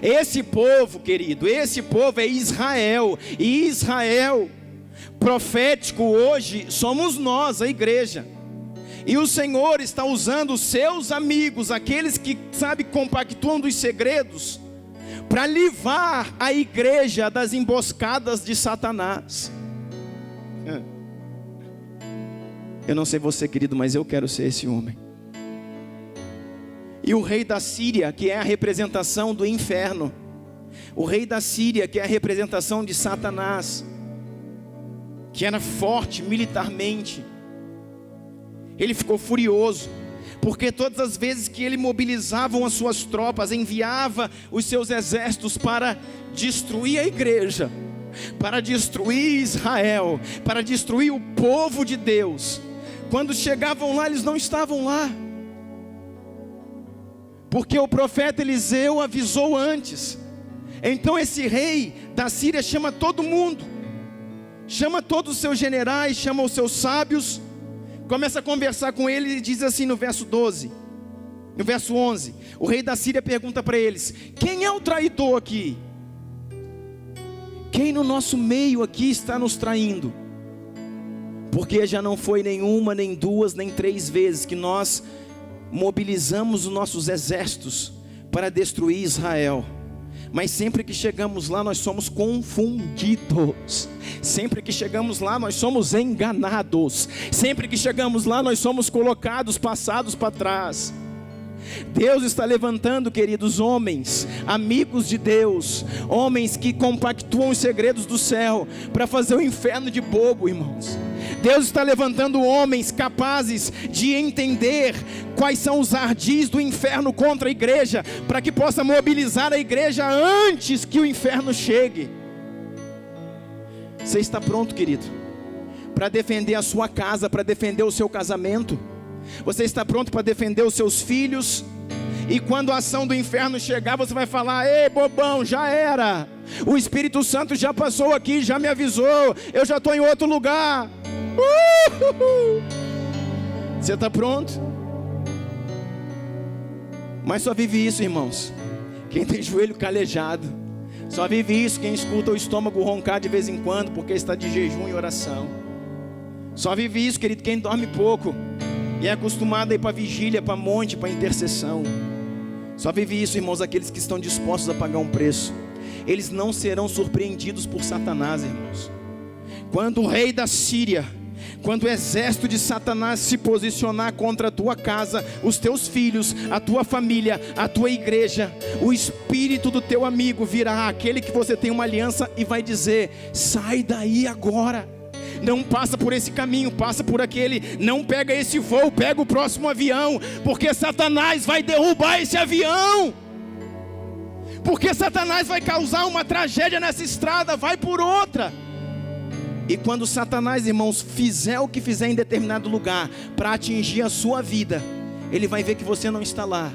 Esse povo, querido, esse povo é Israel. E Israel profético hoje somos nós, a igreja. E o Senhor está usando os seus amigos, aqueles que, sabe, compactuam dos segredos, para livrar a igreja das emboscadas de Satanás. Eu não sei você, querido, mas eu quero ser esse homem. E o rei da Síria, que é a representação do inferno, o rei da Síria, que é a representação de Satanás, que era forte militarmente, ele ficou furioso, porque todas as vezes que ele mobilizava as suas tropas, enviava os seus exércitos para destruir a igreja, para destruir Israel, para destruir o povo de Deus, quando chegavam lá, eles não estavam lá, porque o profeta Eliseu avisou antes. Então esse rei da Síria chama todo mundo, chama todos os seus generais, chama os seus sábios, começa a conversar com ele e diz assim no verso 12, no verso 11, o rei da Síria pergunta para eles: quem é o traidor aqui? Quem no nosso meio aqui está nos traindo? Porque já não foi nenhuma, nem duas, nem três vezes que nós mobilizamos os nossos exércitos para destruir Israel, mas sempre que chegamos lá nós somos confundidos, sempre que chegamos lá nós somos enganados, sempre que chegamos lá nós somos colocados, passados para trás. Deus está levantando, queridos, homens, amigos de Deus, homens que compactuam os segredos do céu, para fazer o inferno de bobo, irmãos. Deus está levantando homens capazes de entender quais são os ardis do inferno contra a igreja, para que possa mobilizar a igreja antes que o inferno chegue. Você está pronto, querido, para defender a sua casa, para defender o seu casamento? Você está pronto para defender os seus filhos? E quando a ação do inferno chegar, você vai falar: ei, bobão, já era, o Espírito Santo já passou aqui, já me avisou, eu já estou em outro lugar. Você está pronto? Mas só vive isso, irmãos, quem tem joelho calejado. Só vive isso quem escuta o estômago roncar de vez em quando, porque está de jejum e oração. Só vive isso, querido, quem dorme pouco e é acostumado a ir para vigília, para monte, para intercessão. Só vive isso, irmãos, aqueles que estão dispostos a pagar um preço. Eles não serão surpreendidos por Satanás, irmãos. Quando o rei da Síria, quando o exército de Satanás se posicionar contra a tua casa, os teus filhos, a tua família, a tua igreja, o espírito do teu amigo virá, aquele que você tem uma aliança, e vai dizer: sai daí agora, não passa por esse caminho, passa por aquele, não pega esse voo, pega o próximo avião, porque Satanás vai derrubar esse avião, porque Satanás vai causar uma tragédia nessa estrada, vai por outra. E quando Satanás, irmãos, fizer o que fizer em determinado lugar para atingir a sua vida, ele vai ver que você não está lá,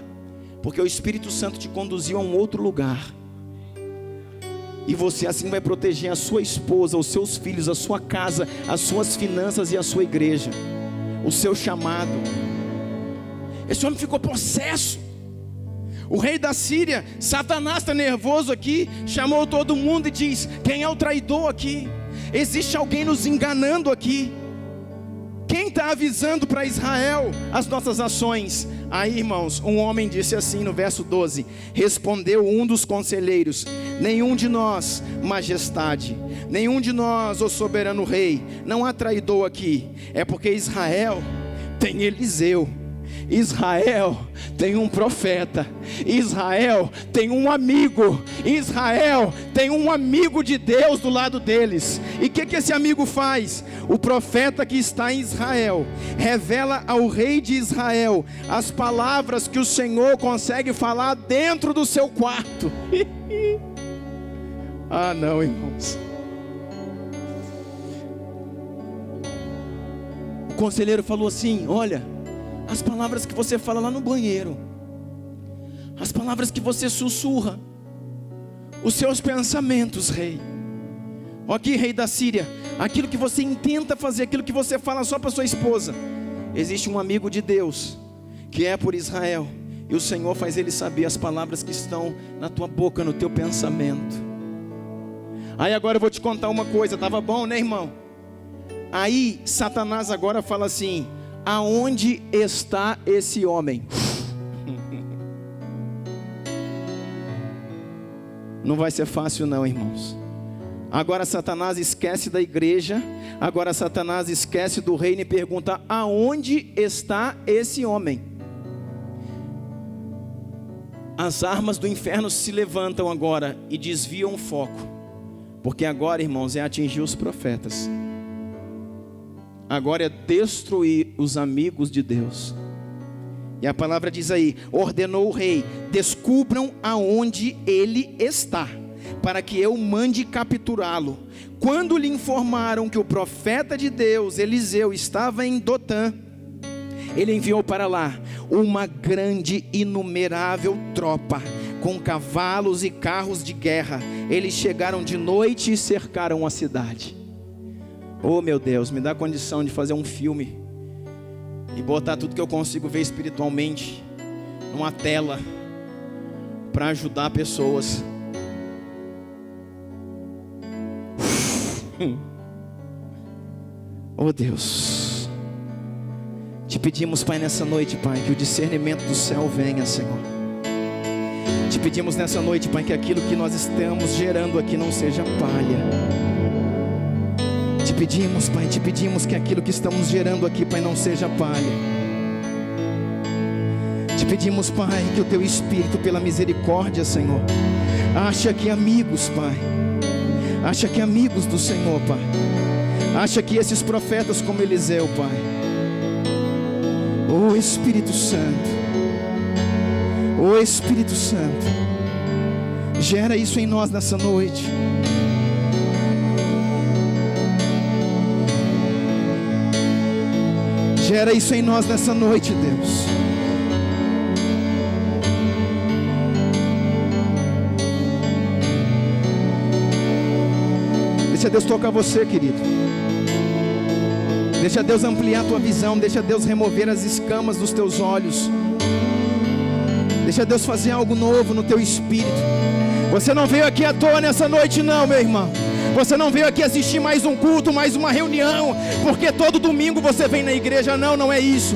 porque o Espírito Santo te conduziu a um outro lugar. E você assim vai proteger a sua esposa, os seus filhos, a sua casa, as suas finanças e a sua igreja, o seu chamado. Esse homem ficou possesso. O rei da Síria, Satanás está nervoso aqui, chamou todo mundo e diz: quem é o traidor aqui? Existe alguém nos enganando aqui. Quem está avisando para Israel as nossas ações? Aí, irmãos, um homem disse assim no verso 12: respondeu um dos conselheiros: nenhum de nós, majestade, nenhum de nós, ó soberano rei, não há traidor aqui. É porque Israel tem Eliseu, Israel tem um profeta, Israel tem um amigo, Israel tem um amigo de Deus do lado deles. E o que esse amigo faz? O profeta que está em Israel revela ao rei de Israel as palavras que o Senhor consegue falar dentro do seu quarto. Ah não, irmãos. O conselheiro falou assim: olha, as palavras que você fala lá no banheiro, as palavras que você sussurra, os seus pensamentos, rei. Aqui, rei da Síria, aquilo que você intenta fazer, aquilo que você fala só para sua esposa. Existe um amigo de Deus, que é por Israel, e o Senhor faz ele saber as palavras que estão na tua boca, no teu pensamento. Aí agora eu vou te contar uma coisa, estava bom, né, irmão? Aí Satanás agora fala assim: aonde está esse homem? Não vai ser fácil não, irmãos. Agora Satanás esquece da igreja, agora Satanás esquece do reino e pergunta: aonde está esse homem? As armas do inferno se levantam agora e desviam o foco, porque agora, irmãos, é atingir os profetas. Agora é destruir os amigos de Deus. E a palavra diz aí: ordenou o rei: descubram aonde ele está, para que eu mande capturá-lo. Quando lhe informaram que o profeta de Deus, Eliseu, estava em Dotã, ele enviou para lá uma grande, inumerável tropa, com cavalos e carros de guerra. Eles chegaram de noite e cercaram a cidade. Oh meu Deus, me dá condição de fazer um filme e botar tudo que eu consigo ver espiritualmente numa tela, para ajudar pessoas. Oh Deus, te pedimos, Pai, nessa noite, Pai, que o discernimento do céu venha, Senhor. Te pedimos nessa noite, Pai, que aquilo que nós estamos gerando aqui não seja palha. Te pedimos, Pai, te pedimos que aquilo que estamos gerando aqui, Pai, não seja palha. Te pedimos, Pai, que o Teu Espírito, pela misericórdia, Senhor, acha aqui amigos, Pai. Acha aqui amigos do Senhor, Pai. Acha aqui esses profetas como Eliseu, Pai. Oh Espírito Santo, oh Espírito Santo, gera isso em nós nessa noite. Gera isso em nós nessa noite, Deus. Deixa Deus tocar você, querido. Deixa Deus ampliar a tua visão. Deixa Deus remover as escamas dos teus olhos. Deixa Deus fazer algo novo no teu espírito. Você não veio aqui à toa nessa noite não, meu irmão. Você não veio aqui assistir mais um culto, mais uma reunião, porque todo domingo você vem na igreja. Não, não é isso.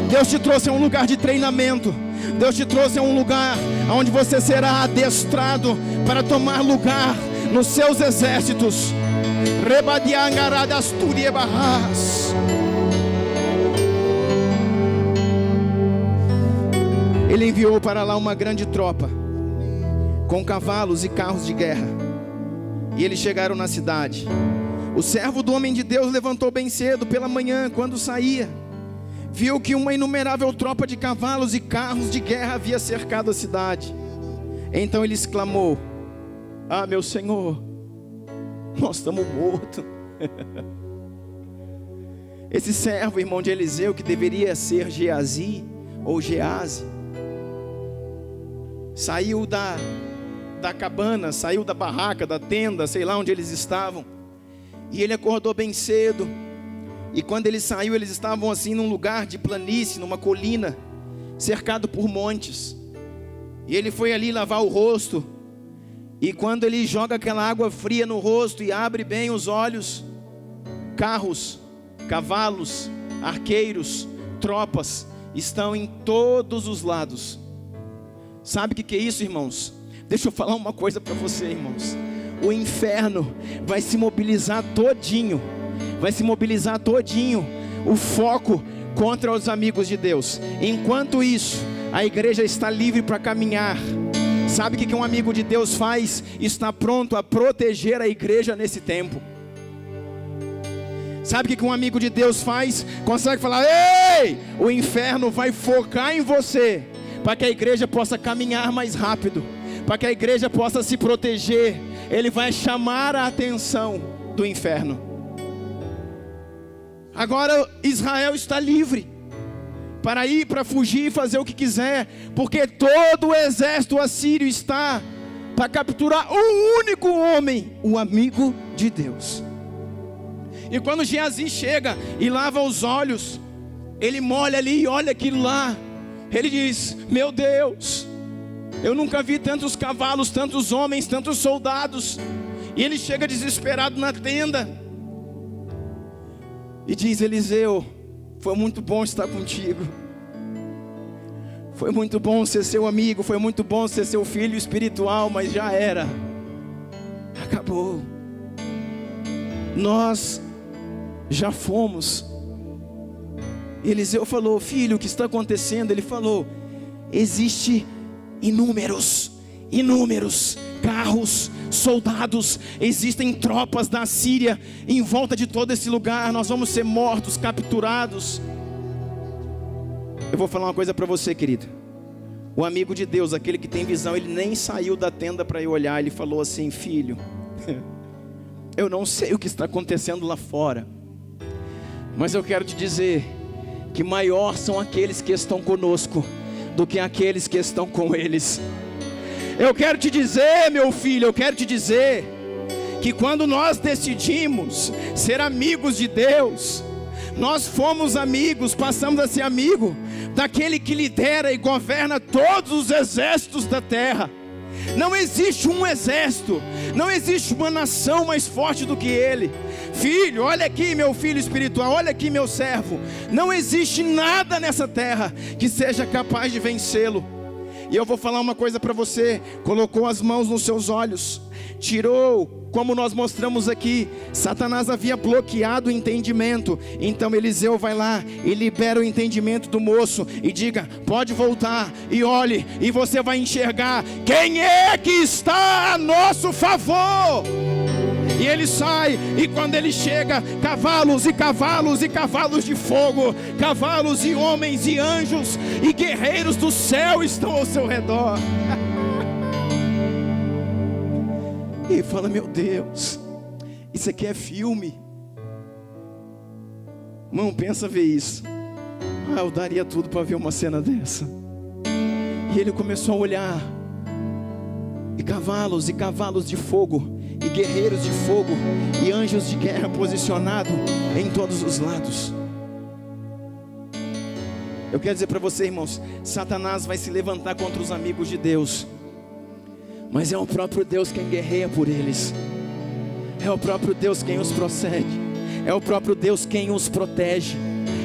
Deus te trouxe a um lugar de treinamento. Deus te trouxe a um lugar onde você será adestrado para tomar lugar nos seus exércitos. Ele enviou para lá uma grande tropa, com cavalos e carros de guerra. E eles chegaram na cidade. O servo do homem de Deus levantou bem cedo pela manhã, quando saía, viu que uma inumerável tropa de cavalos e carros de guerra havia cercado a cidade. Então ele exclamou: ah, meu Senhor, nós estamos mortos. Esse servo, irmão de Eliseu, que deveria ser Geazi ou Geazi, saiu da cabana, saiu da barraca, da tenda, sei lá onde eles estavam, e ele acordou bem cedo. E quando ele saiu, eles estavam assim num lugar de planície, numa colina, cercado por montes. E ele foi ali lavar o rosto, e quando ele joga aquela água fria no rosto e abre bem os olhos, carros, cavalos, arqueiros, tropas estão em todos os lados. Sabe o que é isso, irmãos? Deixa eu falar uma coisa para você, irmãos. O inferno vai se mobilizar todinho. Vai se mobilizar todinho. O foco contra os amigos de Deus. Enquanto isso, a igreja está livre para caminhar. Sabe o que um amigo de Deus faz? Está pronto a proteger a igreja nesse tempo. Sabe o que um amigo de Deus faz? Consegue falar: ei! O inferno vai focar em você, para que a igreja possa caminhar mais rápido, para que a igreja possa se proteger. Ele vai chamar a atenção do inferno. Agora Israel está livre para ir, para fugir e fazer o que quiser, porque todo o exército assírio está para capturar um único homem, o amigo de Deus. E quando Geazi chega e lava os olhos, ele molha ali e olha aquilo lá, ele diz: meu Deus, eu nunca vi tantos cavalos, tantos homens, tantos soldados. E ele chega desesperado na tenda e diz: Eliseu, foi muito bom estar contigo, foi muito bom ser seu amigo, foi muito bom ser seu filho espiritual, mas já era, acabou, nós já fomos. Eliseu falou: filho, o que está acontecendo? Ele falou: existe inúmeros carros, soldados, existem tropas da Síria em volta de todo esse lugar, nós vamos ser mortos, capturados. Eu vou falar uma coisa para você, querido. O amigo de Deus, aquele que tem visão, ele nem saiu da tenda para ir olhar. Ele falou assim: filho, eu não sei o que está acontecendo lá fora, mas eu quero te dizer que maior são aqueles que estão conosco do que aqueles que estão com eles. Eu quero te dizer, meu filho, eu quero te dizer que quando nós decidimos ser amigos de Deus, nós fomos amigos, passamos a ser amigo daquele que lidera e governa todos os exércitos da terra. Não existe um exército, não existe uma nação mais forte do que ele. Filho, olha aqui, meu filho espiritual, olha aqui, meu servo, não existe nada nessa terra que seja capaz de vencê-lo. E eu vou falar uma coisa para você: colocou as mãos nos seus olhos, tirou, como nós mostramos aqui, Satanás havia bloqueado o entendimento. Então Eliseu vai lá e libera o entendimento do moço e diga: pode voltar e olhe, e você vai enxergar quem é que está a nosso favor. E ele sai, e quando ele chega, cavalos e cavalos e cavalos de fogo, cavalos e homens e anjos e guerreiros do céu estão ao seu redor. E fala: meu Deus, isso aqui é filme. Irmão, pensa ver isso. Eu daria tudo para ver uma cena dessa. E ele começou a olhar, e cavalos de fogo, e guerreiros de fogo, e anjos de guerra posicionados em todos os lados. Eu quero dizer para você, irmãos, Satanás vai se levantar contra os amigos de Deus, mas é o próprio Deus quem guerreia por eles. É o próprio Deus quem os procede. É o próprio Deus quem os protege.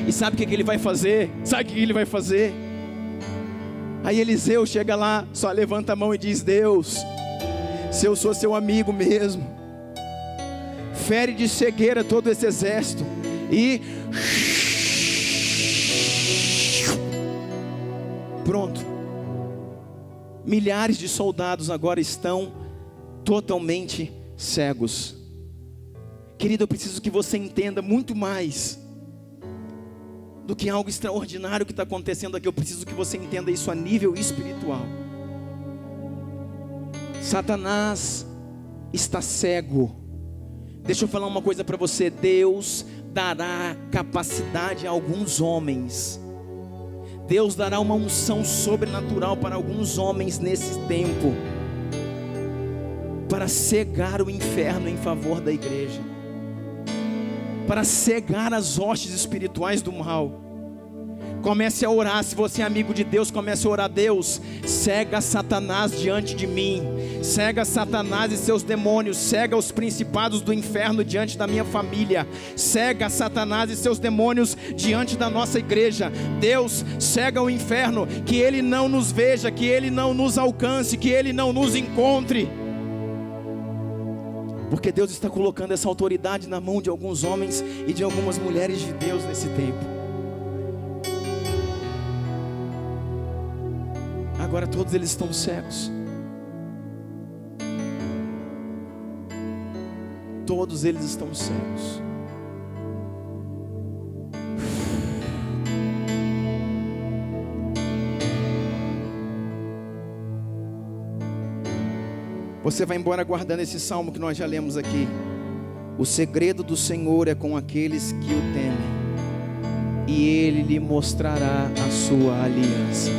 E sabe o que ele vai fazer? Sabe o que ele vai fazer? Aí Eliseu chega lá, só levanta a mão e diz: Deus, se eu sou seu amigo mesmo, fere de cegueira todo esse exército. E pronto. Milhares de soldados agora estão totalmente cegos. Querido, eu preciso que você entenda muito mais do que algo extraordinário que está acontecendo aqui. Eu preciso que você entenda isso a nível espiritual. Satanás está cego. Deixa eu falar uma coisa para você: Deus dará capacidade a alguns homens. Deus dará uma unção sobrenatural para alguns homens nesse tempo, para cegar o inferno em favor da igreja, para cegar as hostes espirituais do mal. Comece a orar. Se você é amigo de Deus, comece a orar: Deus, cega Satanás diante de mim, cega Satanás e seus demônios, cega os principados do inferno diante da minha família, cega Satanás e seus demônios diante da nossa igreja. Deus, cega o inferno, que ele não nos veja, que ele não nos alcance, que ele não nos encontre, porque Deus está colocando essa autoridade na mão de alguns homens e de algumas mulheres de Deus nesse tempo. Agora todos eles estão cegos. Todos eles estão cegos. Você vai embora guardando esse salmo que nós já lemos aqui. O segredo do Senhor é com aqueles que o temem, e Ele lhe mostrará a sua aliança.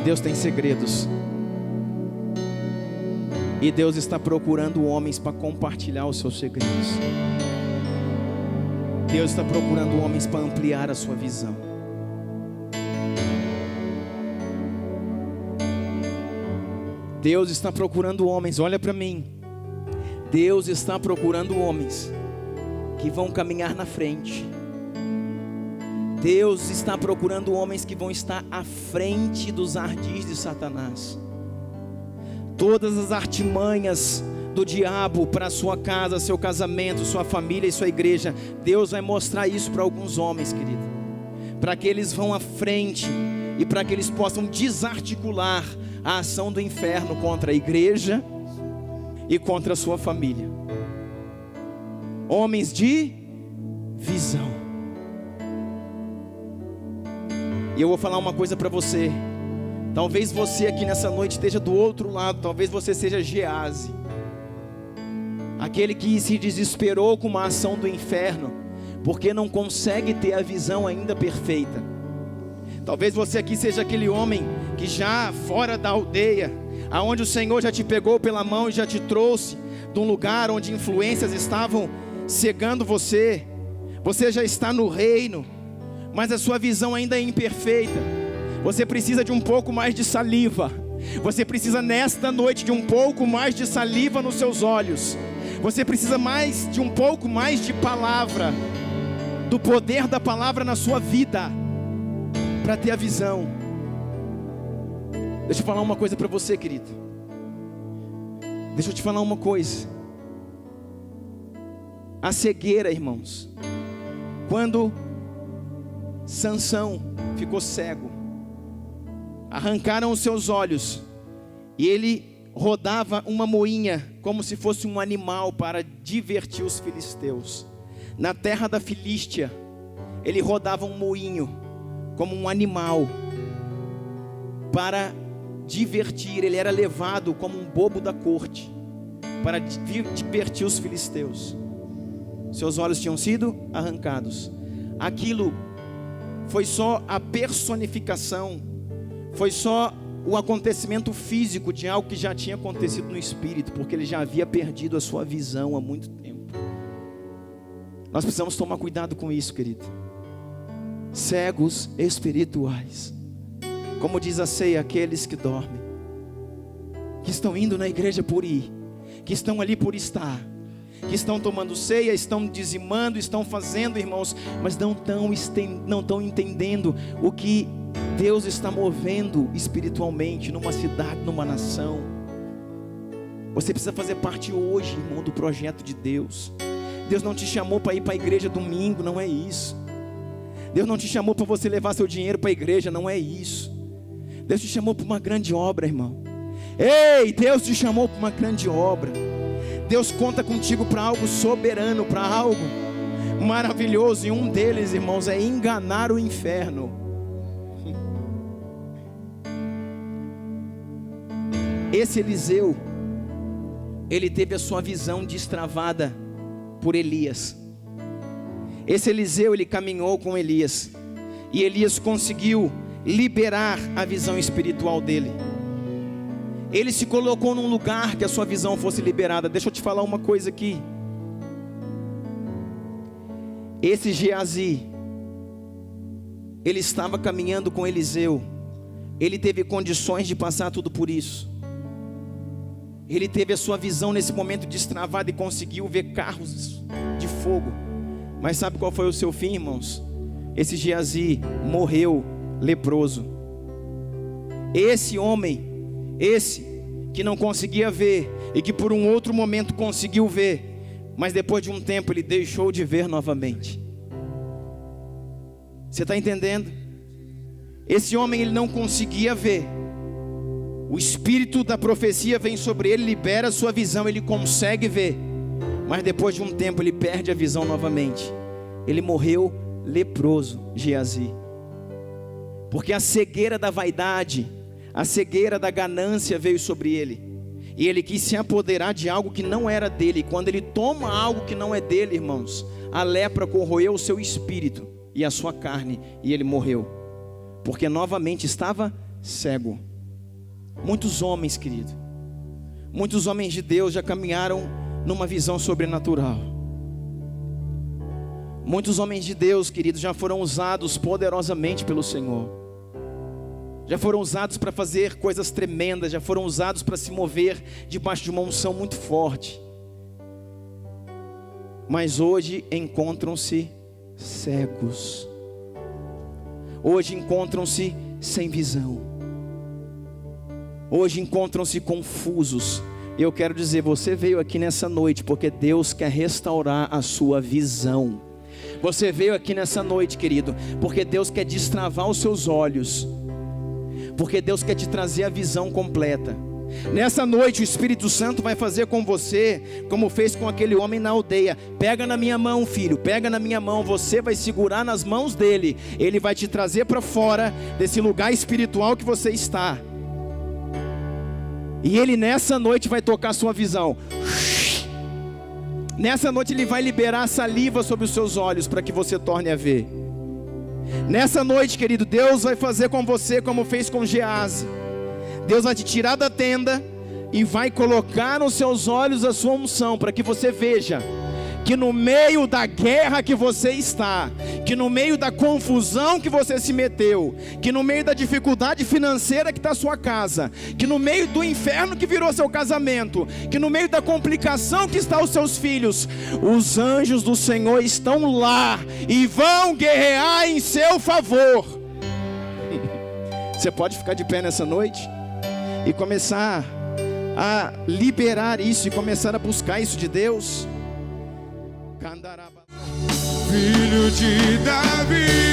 Deus tem segredos, e Deus está procurando homens para compartilhar os seus segredos. Deus está procurando homens para ampliar a sua visão. Deus está procurando homens, olha para mim. Deus está procurando homens que vão caminhar na frente. Deus está procurando homens que vão estar à frente dos ardis de Satanás. Todas as artimanhas do diabo para a sua casa, seu casamento, sua família e sua igreja, Deus vai mostrar isso para alguns homens, querido, para que eles vão à frente e para que eles possam desarticular a ação do inferno contra a igreja e contra a sua família. Homens de visão. E eu vou falar uma coisa para você. Talvez você aqui nessa noite esteja do outro lado. Talvez você seja Geazi, aquele que se desesperou com uma ação do inferno, porque não consegue ter a visão ainda perfeita. Talvez você aqui seja aquele homem que já fora da aldeia, aonde o Senhor já te pegou pela mão e já te trouxe de um lugar onde influências estavam cegando você. Você já está no reino, mas a sua visão ainda é imperfeita. Você precisa de um pouco mais de saliva. Você precisa nesta noite de um pouco mais de saliva nos seus olhos. Você precisa de um pouco mais de palavra, do poder da palavra na sua vida, para ter a visão. Deixa eu falar uma coisa para você, querido. Deixa eu te falar uma coisa. A cegueira, irmãos, quando Sansão ficou cego, arrancaram os seus olhos e ele rodava uma moinha como se fosse um animal para divertir os filisteus. Na terra da Filístia, ele rodava um moinho como um animal para divertir. Ele era levado como um bobo da corte para divertir os filisteus. Seus olhos tinham sido arrancados. Aquilo foi só a personificação, foi só o acontecimento físico de algo que já tinha acontecido no espírito, porque ele já havia perdido a sua visão há muito tempo. Nós precisamos tomar cuidado com isso, querido. Cegos espirituais, como diz a ceia, aqueles que dormem, que estão indo na igreja por ir, que estão ali por estar, que estão tomando ceia, estão dizimando, estão fazendo, irmãos, mas não estão entendendo o que Deus está movendo espiritualmente numa cidade, numa nação. Você precisa fazer parte hoje, irmão, do projeto de Deus. Deus não te chamou para ir para a igreja domingo, não é isso. Deus não te chamou para você levar seu dinheiro para a igreja, não é isso. Deus te chamou para uma grande obra, irmão. Ei, Deus te chamou para uma grande obra. Deus conta contigo para algo soberano, para algo maravilhoso. E um deles, irmãos, é enganar o inferno. Esse Eliseu, ele teve a sua visão destravada por Elias. Esse Eliseu, ele caminhou com Elias, e Elias conseguiu liberar a visão espiritual dele. Ele se colocou num lugar que a sua visão fosse liberada. Deixa eu te falar uma coisa aqui. Esse Geazi, ele estava caminhando com Eliseu. Ele teve condições de passar tudo por isso. Ele teve a sua visão nesse momento destravada e conseguiu ver carros de fogo. Mas sabe qual foi o seu fim, irmãos? Esse Geazi morreu leproso. Esse homem, esse que não conseguia ver e que por um outro momento conseguiu ver, mas depois de um tempo ele deixou de ver novamente. Você está entendendo? Esse homem, ele não conseguia ver. O espírito da profecia vem sobre ele, libera a sua visão, ele consegue ver, mas depois de um tempo ele perde a visão novamente. Ele morreu leproso, Geazi, porque a cegueira da vaidade, a cegueira da ganância veio sobre ele. E ele quis se apoderar de algo que não era dele. E quando ele toma algo que não é dele, irmãos, a lepra corroeu o seu espírito e a sua carne, e ele morreu, porque novamente estava cego. Muitos homens, querido, muitos homens de Deus já caminharam numa visão sobrenatural. Muitos homens de Deus, queridos, já foram usados poderosamente pelo Senhor. Já foram usados para fazer coisas tremendas, já foram usados para se mover debaixo de uma unção muito forte. Mas hoje encontram-se cegos. Hoje encontram-se sem visão. Hoje encontram-se confusos. Eu quero dizer, você veio aqui nessa noite porque Deus quer restaurar a sua visão. Você veio aqui nessa noite, querido, porque Deus quer destravar os seus olhos, porque Deus quer te trazer a visão completa. Nessa noite o Espírito Santo vai fazer com você como fez com aquele homem na aldeia. Pega na minha mão, filho, pega na minha mão. Você vai segurar nas mãos dele. Ele vai te trazer para fora desse lugar espiritual que você está. E ele nessa noite vai tocar a sua visão. Nessa noite ele vai liberar saliva sobre os seus olhos para que você torne a ver. Nessa noite, querido, Deus vai fazer com você como fez com Geazi. Deus vai te tirar da tenda e vai colocar nos seus olhos a sua unção, para que você veja que no meio da guerra que você está, que no meio da confusão que você se meteu, que no meio da dificuldade financeira que está a sua casa, que no meio do inferno que virou seu casamento, que no meio da complicação que está os seus filhos, os anjos do Senhor estão lá e vão guerrear em seu favor. Você pode ficar de pé nessa noite e começar a liberar isso e começar a buscar isso de Deus. Filho de Davi.